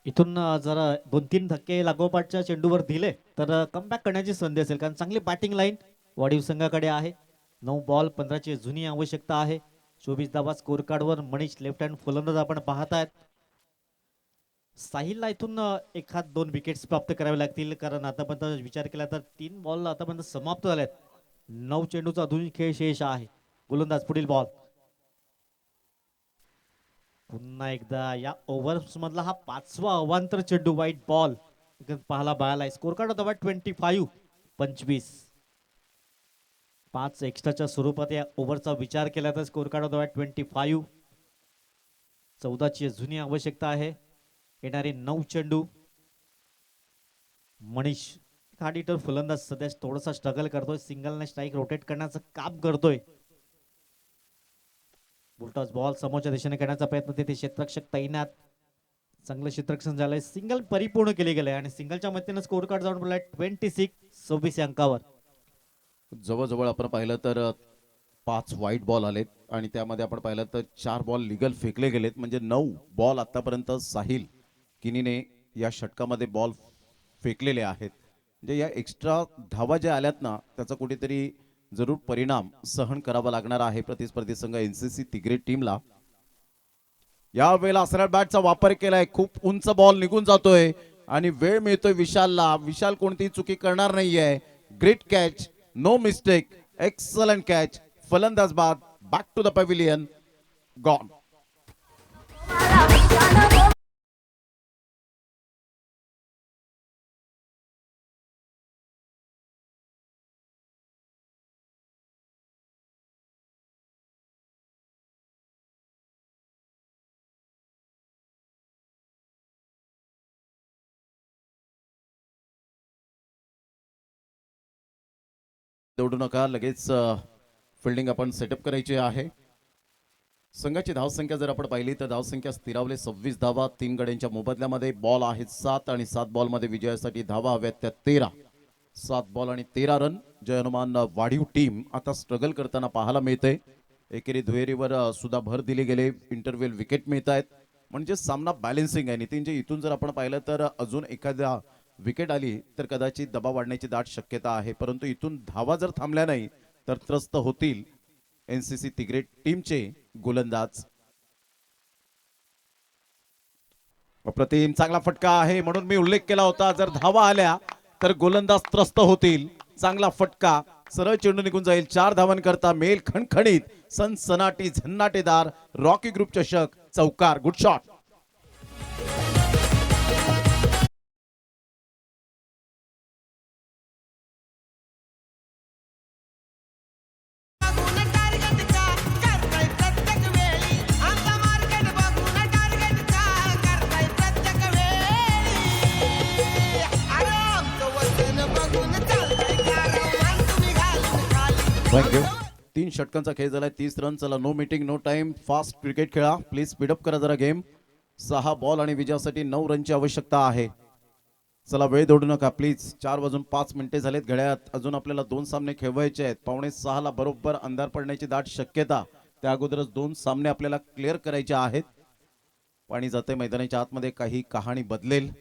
Speaker 2: इथून जरा 2-3 धक्के लागोपाठच्या चेंडूवर दिले तर कमबॅक करण्याची संधी असेल, कारण चांगली बॅटिंग लाईन वाढीव संघाकडे आहे. 9 बॉल 15 ची जुनी आवश्यकता आहे. 24 धावा स्कोर कार्डवर. मनीष लेफ्ट हँड फलंदाज आपण पाहतायत. साहिलला इथून एखाद 2 विकेट्स प्राप्त करावे लागतील, कारण आतापर्यंत विचार केला तर 3 बॉल आतापर्यंत समाप्त झालेत. 9 चेंडूचा अजून खेळ शेष आहे. गोलंदाज पुढील बॉल. पुन्हा एकदा या ओव्हर्स मधला हा 5वा अवांतर चेंडू, वाईट बॉल पाहायला मिळालाय. स्कोर कार्ड होता 25. 5 एक्स्ट्राच्या स्वरूपात या ओव्हरचा विचार केला तर स्कोर कार्ड होता 25. 14 ची जुनी आवश्यकता आहे. येणारे 9 चेंडू. मनीष हा डिटर फलंदाज सध्या थोडासा स्ट्रगल करतोय. सिंगल ने स्ट्राईक रोटेट करण्याचं काम करतोय. उलटाच बॉल समोरच्या दिशेने करण्याचा प्रयत्न, तिथे क्षेत्ररक्षक तैनात. चांगलं क्षेत्ररक्षण झालंय. सिंगल परिपूर्ण केले गेले आणि सिंगलच्या मदतीने स्कोर कार्ड जाऊन पडलाय 26 या अंकावर.
Speaker 1: जवळजवळ आपण पाहिलं तर 5 वाईट बॉल आलेत आणि त्यामध्ये आपण पाहिलं तर 4 बॉल लिगल फेकले गेलेत. म्हणजे 9 बॉल आतापर्यंत साहिल किनीने या षटकामध्ये बॉल फेकलेले आहेत. म्हणजे या एक्स्ट्रा धावा ज्या आल्यात ना, त्याचा कुठेतरी जरूर परिणाम सहन करावा लागणार आहे प्रतिस्पर्धी संघ एनसीसी तिगरे टीमला. या वेळेला सरळ बॅटचा वापर केलाय. खूप उंच बॉल निघून जातोय आणि वेळ मिळतोय विशालला. विशाल कोणतीही चुकी करणार नाहीये. Great catch, no mistake, excellent catch. फलंदाज बाद. Back to the pavilion. Gone. दौडू नका, लगेच फिल्डिंग आपण सेटअप करायची आहे. संघाची धावसंख्या जर आपण पाहिली तर धावसंख्या स्थिरावली 26 धावा 3 गड्यांच्या मोबदल्यामध्ये. बॉल आहेत 7 आणि 7 बॉल मध्ये विजयासाठी धावा हव्यात त्या 13. 7 बॉल आणि 13 रन. जय हनुमान वाढीव टीम आता स्ट्रगल करताना पाहायला मिळते. एकेरी दुहेरीवर सुद्धा भर दिली गेले. इंटरव्हेल विकेट मिळत आहेत. म्हणजे सामना बॅलेन्सिंग आहे. नितीनजी, इथून जर आपण पाहिलं तर अजून एखाद्या विकेट आली तर कदाचित दबाव वाढण्याची दाट शक्यता आहे. परंतु इथून धावा जर थांबल्या नाही तर त्रस्त होतील एनसीसी तिगरे टीमचे गोलंदाज. अप्रतिम चांगला फटका आहे, म्हणून मी उल्लेख केला होता, जर धावा आल्या तर गोलंदाज त्रस्त होतील. चांगला फटका, सरळ चेंडू निघून जाईल. 4 धावांकरता मेल खणखणीत, सनसनाटी, झन्नाटेदार रॉकी ग्रुप चषक चौकार. Good shot. थँक्यू. 3 षटकांचा खेळ झालाय. 30 रन. चला, no meeting no time. Fast cricket खेळा प्लीज. स्पीडअप करा जरा गेम. 6 बॉल आणि विजयासाठी 9 रनची आवश्यकता आहे. चला, वेळ दौडू नका प्लीज. 4:05 झालेत घड्याळात. अजून आपल्याला 2 सामने खेळवायचे आहेत. 5:45 ला बरोबर अंधार पडण्याची दाट शक्यता. त्या अगोदरच 2 सामने आपल्याला क्लिअर करायचे आहेत. पाणी जाते मैदानाच्या आतमध्ये, काही कहाणी बदलेल.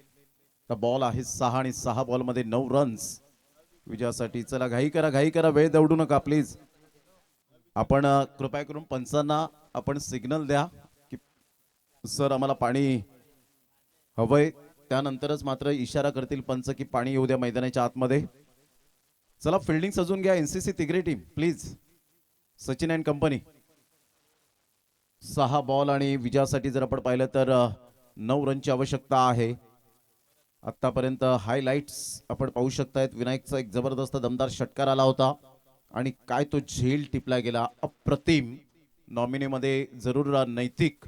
Speaker 1: तर बॉल आहे 6 आणि 6 बॉल मध्ये 9 रन्स विजयासाठी. चला, घाई करा, वेळ दौडू नका प्लीज. आपण कृपया करून पंचांना आपण सिग्नल द्या की सर आम्हाला पाणी हवंय. त्यानंतरच मात्र इशारा करतील पंच की पाणी येऊ द्या मैदानाच्या आतमध्ये. चला, फिल्डिंग सजून घ्या NCC Tigre team please. Sachin and company. 6 ball आणि विजयासाठी जर आपण पाहिलं तर 9 रनची आवश्यकता आहे. आतापर्यंत हायलाइट्स आपण पाहू शकतायत. विनायकचा एक जबरदस्त दमदार षटकार आला होता आणि काय तो झेल टिपला गेला. अप्रतिम. नॉमिनीमध्ये जरूर नैतिक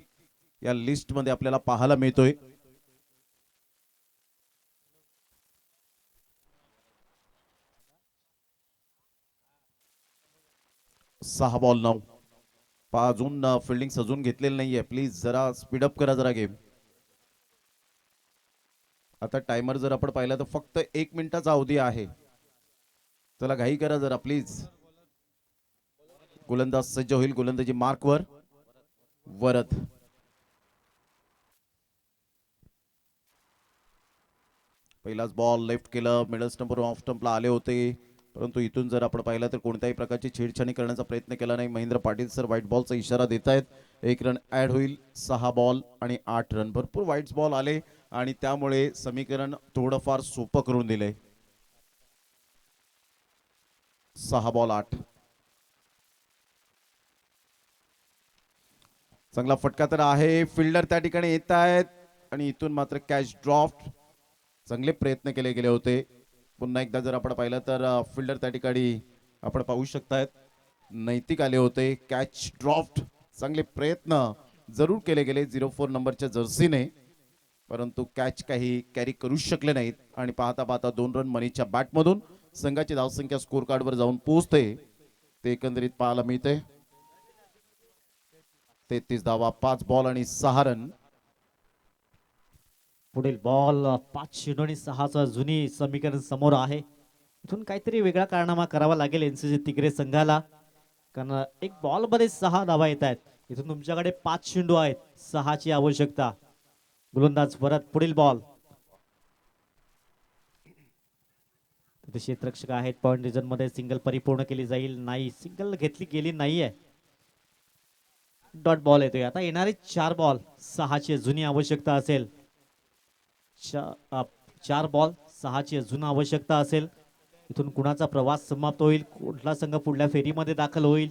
Speaker 1: या लिस्ट मध्ये आपल्याला पाहायला मिळतोय. सहा बॉल 9. अजून फिल्डिंग सजून घेतलेली नाहीये. प्लीज जरा स्पीडअप करा जरा गेम. आता टायमर जर आपण पाहिला तर फक्त 1 मिनिटाचा अवधी आहे. चला घाई करा जरा प्लीज. गोलंदाज सज्ज होईल. गोलंदाजी मार्कवर. वरद. पहिलाच बॉल लेफ्ट केलं. मिडल स्टंपवर ऑफ स्टंपला आले होते, परंतु इथून जर आपण पाहिलं तर कोणत्याही प्रकारची छेडछाणी करण्याचा प्रयत्न केला नाही. महेंद्र पाटील सर व्हाईट बॉलचा इशारा देत आहेत. 1 रन ऍड होईल. 6 बॉल आणि 8 रन. भरपूर व्हाईट बॉल आले आणि त्यामुळे समीकरण थोडंफार सोपं करून दिले. 6 बॉल 8. चांगला फटका तर आहे. फिल्डर त्या ठिकाणी येत आहेत आणि इथून मात्र कॅच ड्रॉप. चांगले प्रयत्न केले गेले होते. पुन्हा एकदा जर आपण पाहिलं तर फिल्डर त्या ठिकाणी आपण पाहू शकतायत नैतिक आले होते. Catch drop. चांगले प्रयत्न जरूर केले गेले 04 नंबरच्या जर्सीने, परंतु कॅच काही कॅरी करू शकले नाहीत. आणि पाहता पाहता 2 रन मनीच्या बॅटमधून संघाची धावसंख्या स्कोर कार्डवर जाऊन पोहोचते. ते एकंदरीत पाहायला मिळते. 33 धावा, 5 बॉल आणि 6 रन.
Speaker 2: पुढील बॉल 5 आणि 6चा जुनी समीकरण समोर आहे. इथून काहीतरी वेगळा कारनामा करावा लागेल एनसीसी तिगरे संघाला, कारण एक बॉल मध्ये 6 धावा येत आहेत. इथून तुमच्याकडे 5 चेंडू आहेत. 6ची आवश्यकता. गोलंदाज परत. पुढील बॉल. तिथे क्षेत्ररक्षक आहेत. पॉइंट रिजन मध्ये सिंगल परिपूर्ण केली जाईल. नाही, सिंगल घेतली गेली नाहीये. डॉट बॉल येतोय. आता येणारे 4 बॉल 6ची जुनी आवश्यकता असेल. 4 बॉल 6ची अजून आवश्यकता असेल. इथून कुणाचा प्रवास समाप्त होईल, कुठला संघ पुढल्या फेरीमध्ये दाखल होईल.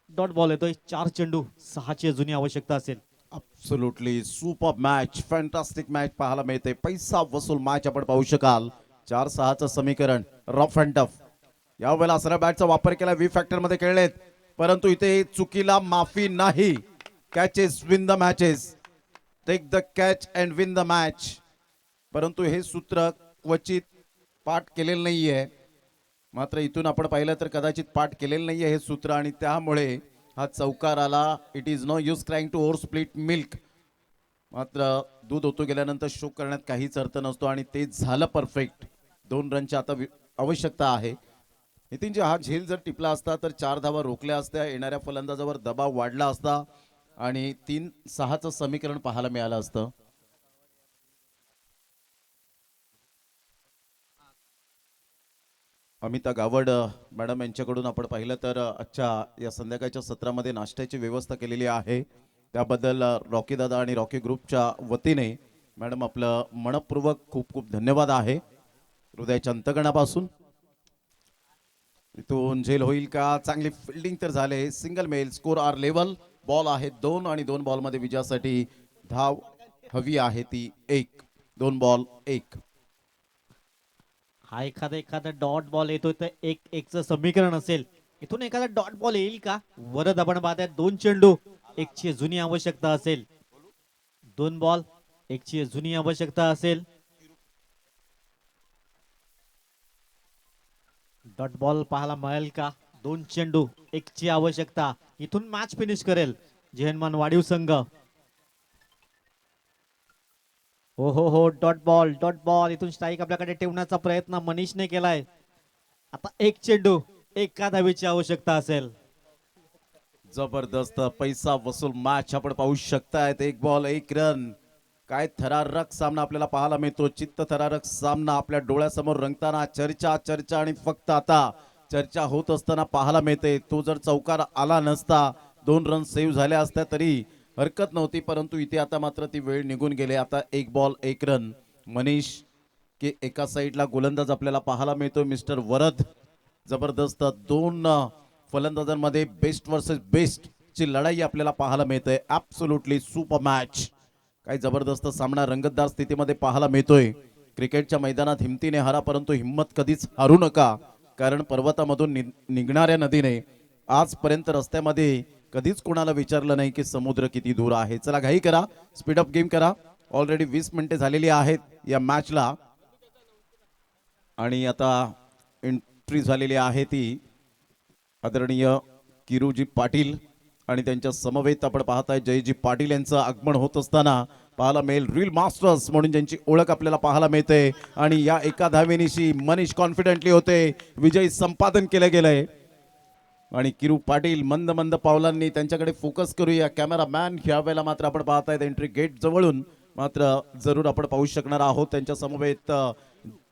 Speaker 2: डॉट बॉल येतोय. 4 चेंडू 6ची अजूनही आवश्यकता असेल.
Speaker 1: Absolutely super match, fantastic match पाहायला मिळते. पैसा वसूल मॅच आपण पाहू शकाल. 4-6चं समीकरण रफ अँड टफ. यावेळेला सरळ बॅटचा वापर केला. व्ही फॅक्टर मध्ये खेळलेत, परंतु इथे चुकीला माफी नाही. Catches win the matches. Take the catch and win the match. परंतु हे सूत्र क्वचित पाठ केलेलं नाहीये. मात्र इथून आपण पाहिलं तर कदाचित पाठ केलेलं नाहीये हे सूत्र, आणि त्यामुळे हा चौकार आला. It is no use crying to over split milk. मात्र दूध ओतू गेल्यानंतर शोक करण्यात काहीच अर्थ नसतो, आणि ते झालं परफेक्ट. 2 रनची आता आवश्यकता आहे. नितीनजी, हा झेल जर टिपला असता तर 4 धावा रोखल्या असत्या. येणाऱ्या फलंदाजावर दबाव वाढला असता आणि 3-6चं समीकरण पाहायला मिळालं असतं. अमिता गावड मॅडम यांच्याकडून आपण पाहिलं तर आजच्या या संध्याकाळच्या सत्रामध्ये नाश्त्याची व्यवस्था केलेली आहे. त्याबद्दल रॉकी दादा आणि रॉकी ग्रुपच्या वतीने मॅडम आपलं मनपूर्वक खूप खूप धन्यवाद आहे, हृदयाच्या अंतकणापासून. इथून झेल होईल का? चांगली फिल्डिंग तर झाले. सिंगल मेल. Score are level. बॉल आहे 2 आणि 2 बॉलमध्ये विजयासाठी धाव हवी आहे ती 1. 2 बॉल 1.
Speaker 2: हा एखादा डॉट बॉल येतोय तर 1-1चं समीकरण असेल. इथून एखादा डॉट बॉल येईल का? वरद आपण पाहताय 2 चेंडू 1ची जुनी आवश्यकता असेल. 2 बॉल 1ची जुनी आवश्यकता असेल. डॉट बॉल पाहायला मिळेल का? 2 चेंडू 1ची आवश्यकता. इथून मॅच फिनिश करेल झेहनमान वाढीव संघ. हो, डॉट बॉल. इथून स्ट्राईक आपल्याकडे ठेवण्याचा प्रयत्न मनीषने केलाय. आता 1 चेंडू 1 धावेची आवश्यकता असेल.
Speaker 1: जबरदस्त पैसा वसूल मॅच आपण पाहू शकतायत. 1 बॉल 1 रन. काय थरारक सामना आपल्याला पाहायला मिळतो. चित्त थरारक सामना आपल्या डोळ्यासमोर रंगताना चर्चा आणि फक्त आता चर्चा होत असताना पाहायला मिळते. तो जर चौकार आला नसता, 2 रन सेव्ह झाल्या असत्या तरी हरकत नव्हती, परंतु इथे आता मात्र ती वेळ निघून गेली. आता 1 बॉल 1 रन. मनीष के एका साईडला गोलंदाज आपल्याला पाहायला मिळतो मिस्टर वरद. जबरदस्त 2 फलंदाजांमध्ये बेस्ट वर्सेस बेस्ट ची लढाई आपल्याला पाहायला मिळते. Absolutely super match. काही जबरदस्त सामना रंगतदार स्थितीमध्ये पाहायला मिळतोय. क्रिकेटच्या मैदानात हिमतीने हारा, परंतु हिम्मत कधीच हारू नका, कारण पर्वतामधून निघणाऱ्या नदीने आजपर्यंत रस्त्यामध्ये कधीच कोणाला विचारलं नाही की समुद्र किती दूर आहे. चला घाई करा, स्पीड अप गेम करा. ऑलरेडी 20 मिनिटे झालेली आहेत या मॅचला, आणि आता एंट्री झालेली आहे ती आदरणीय किरूजी पाटील आणि त्यांच्या समवेत आपण पाहताय जयजी पाटील यांचं आगमन होत असताना पाहायला मिळेल रील मास्टर्स म्हणून ज्यांची ओळख आपल्याला पाहायला मिळते आणि या एका धावेनिशी मनीष कॉन्फिडेंटली होते विजयी संपादन केलं गेलंय आणि किरू पाटील मंद मंद पावलांनी त्यांच्याकडे फोकस करूया कॅमेरामॅन ह्या वेळेला मात्र आपण पाहतायत एंट्री गेट जवळून मात्र जरूर आपण पाहू शकणार आहोत त्यांच्या समवेत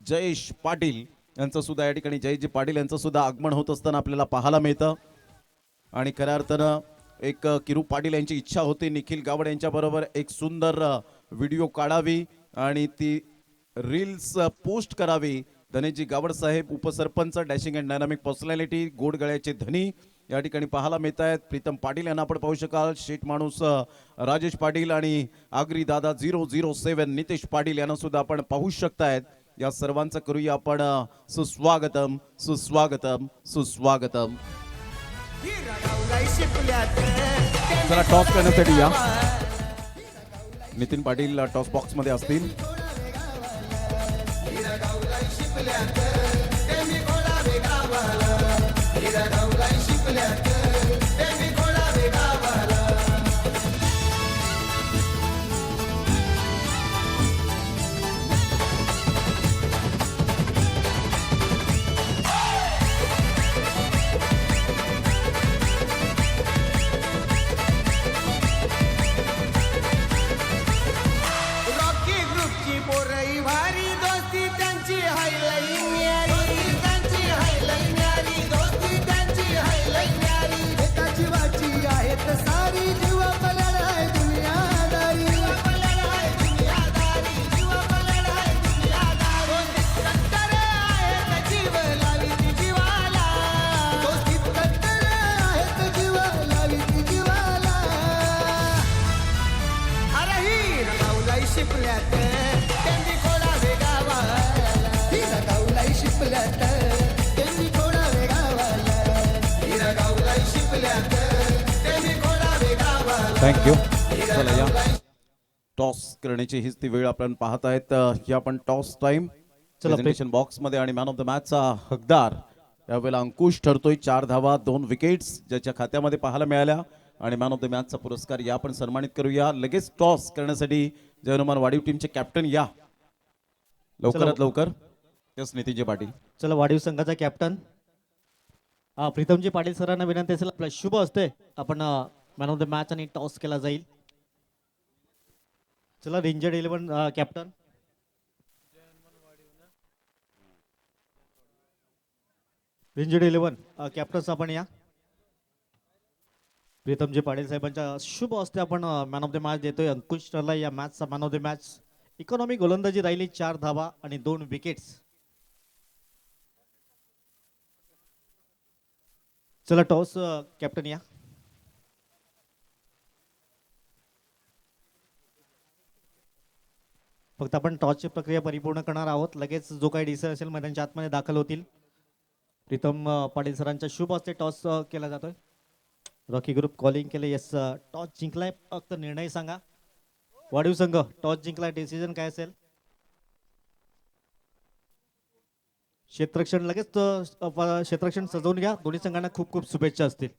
Speaker 1: जयेश पाटील यांचं सुद्धा या ठिकाणी जयजी पाटील यांचं सुद्धा आगमन होत असताना आपल्याला पाहायला मिळतं आणि खऱ्या अर्थानं एक किरू पाटील यांची इच्छा होती निखिल गावड यांच्याबरोबर एक सुंदर व्हिडिओ काढावी आणि ती रील्स पोस्ट करावी. धनेजी गावड साहेब उपसरपंच डॅशिंग अँड डायनामिक पर्सनॅलिटी गोड गळ्याचे धनी या ठिकाणी पाहायला मिळत आहेत. प्रीतम पाटील यांना आपण पाहू शकाल. शेठ माणूस राजेश पाटील आणि आगरी दादा 007 नितेश पाटील यांना सुद्धा आपण पाहू शकतायत. या सर्वांचं करूया आपण सुस्वागतम सुस्वागतम सुस्वागतम. चला टॉस करण्यासाठी या नितीन पाटील टॉस बॉक्स मध्ये असतील.
Speaker 4: रॉकी ग्रुपची पोरई भारी दोस्ती त्यांची हायलाई न्यारी त्यांची हायलाई न्यारी दोस्ती त्यांची हायलाई न्यारी एका जीवाची आहेत सारी जीवा पलडाय दुनियादारी जीवा पलडाय दुनियादारी जीवा पलडाय दुनियादारी कट्टर आहेत जीव लावी ती जीवाला दोस्ती कट्टर आहेत जीव लावी ती जीवाला. अरे ही रगावलाई शिपल्यात त्यांनी थोडा वेगावाला ही रगावलाई शिपल्यात त्यांनी थोडा वेगावाला ही रगावलाई शिपल्यात त्यांनी थोडा वेगावाला.
Speaker 1: थँक्यू. चला या टॉस करण्याची हीच ती वेळ आपण पाहत आहेत. ही आपण टॉस टाइम प्रेझेंटेशन बॉक्स मध्ये आणि मॅन ऑफ द मॅचचा हकदार यावेळेला अंकुश ठरतोय. 4 धावा 2 विकेट्स ज्याच्या खात्यामध्ये पाहायला मिळाल्या आणि मॅन ऑफ द मॅचचा पुरस्कार या आपण सन्मानित करूया. लगेच टॉस करण्यासाठी जय हनुमान वाडीव टीमचे कॅप्टन या लवकरात लवकर. यस नितीनजी पाटील.
Speaker 2: चला वाढीव संघाचा कॅप्टन प्रीतमजी पाटील सरांना विनंती असेल आपला शुभ असते आपण मॅन ऑफ द मॅच आणि टॉस केला जाईल. चला रेंजर्ड 11 कॅप्टन रेंजर्ड 11 कॅप्टन्स आपण या. प्रीतमजी पाटील साहेबांच्या शुभ हस्ते आपण मॅन ऑफ द मॅच देतोय. अंकुश ठरला या मॅचचा man of the match. Economy गोलंदाजी राहिली 4 धावा आणि 2 विकेट्स. चला टॉस कॅप्टन या. फक्त आपण टॉसची प्रक्रिया परिपूर्ण करणार आहोत. लगेच जो काही डिसिजन असेल मैदानाच्या आतमध्ये दाखल होतील. प्रीतम पाटील सरांच्या शुभ हस्ते टॉस केला जातोय. रॉकी ग्रुप कॉलिंग केले. येस टॉस जिंकलाय. फक्त निर्णय सांगा. वाढीव संघ टॉस जिंकलाय. डिसिजन काय असेल? क्षेत्ररक्षण लगेच क्षेत्ररक्षण सजवून घ्या. दोन्ही संघांना खूप खूप शुभेच्छा असतील.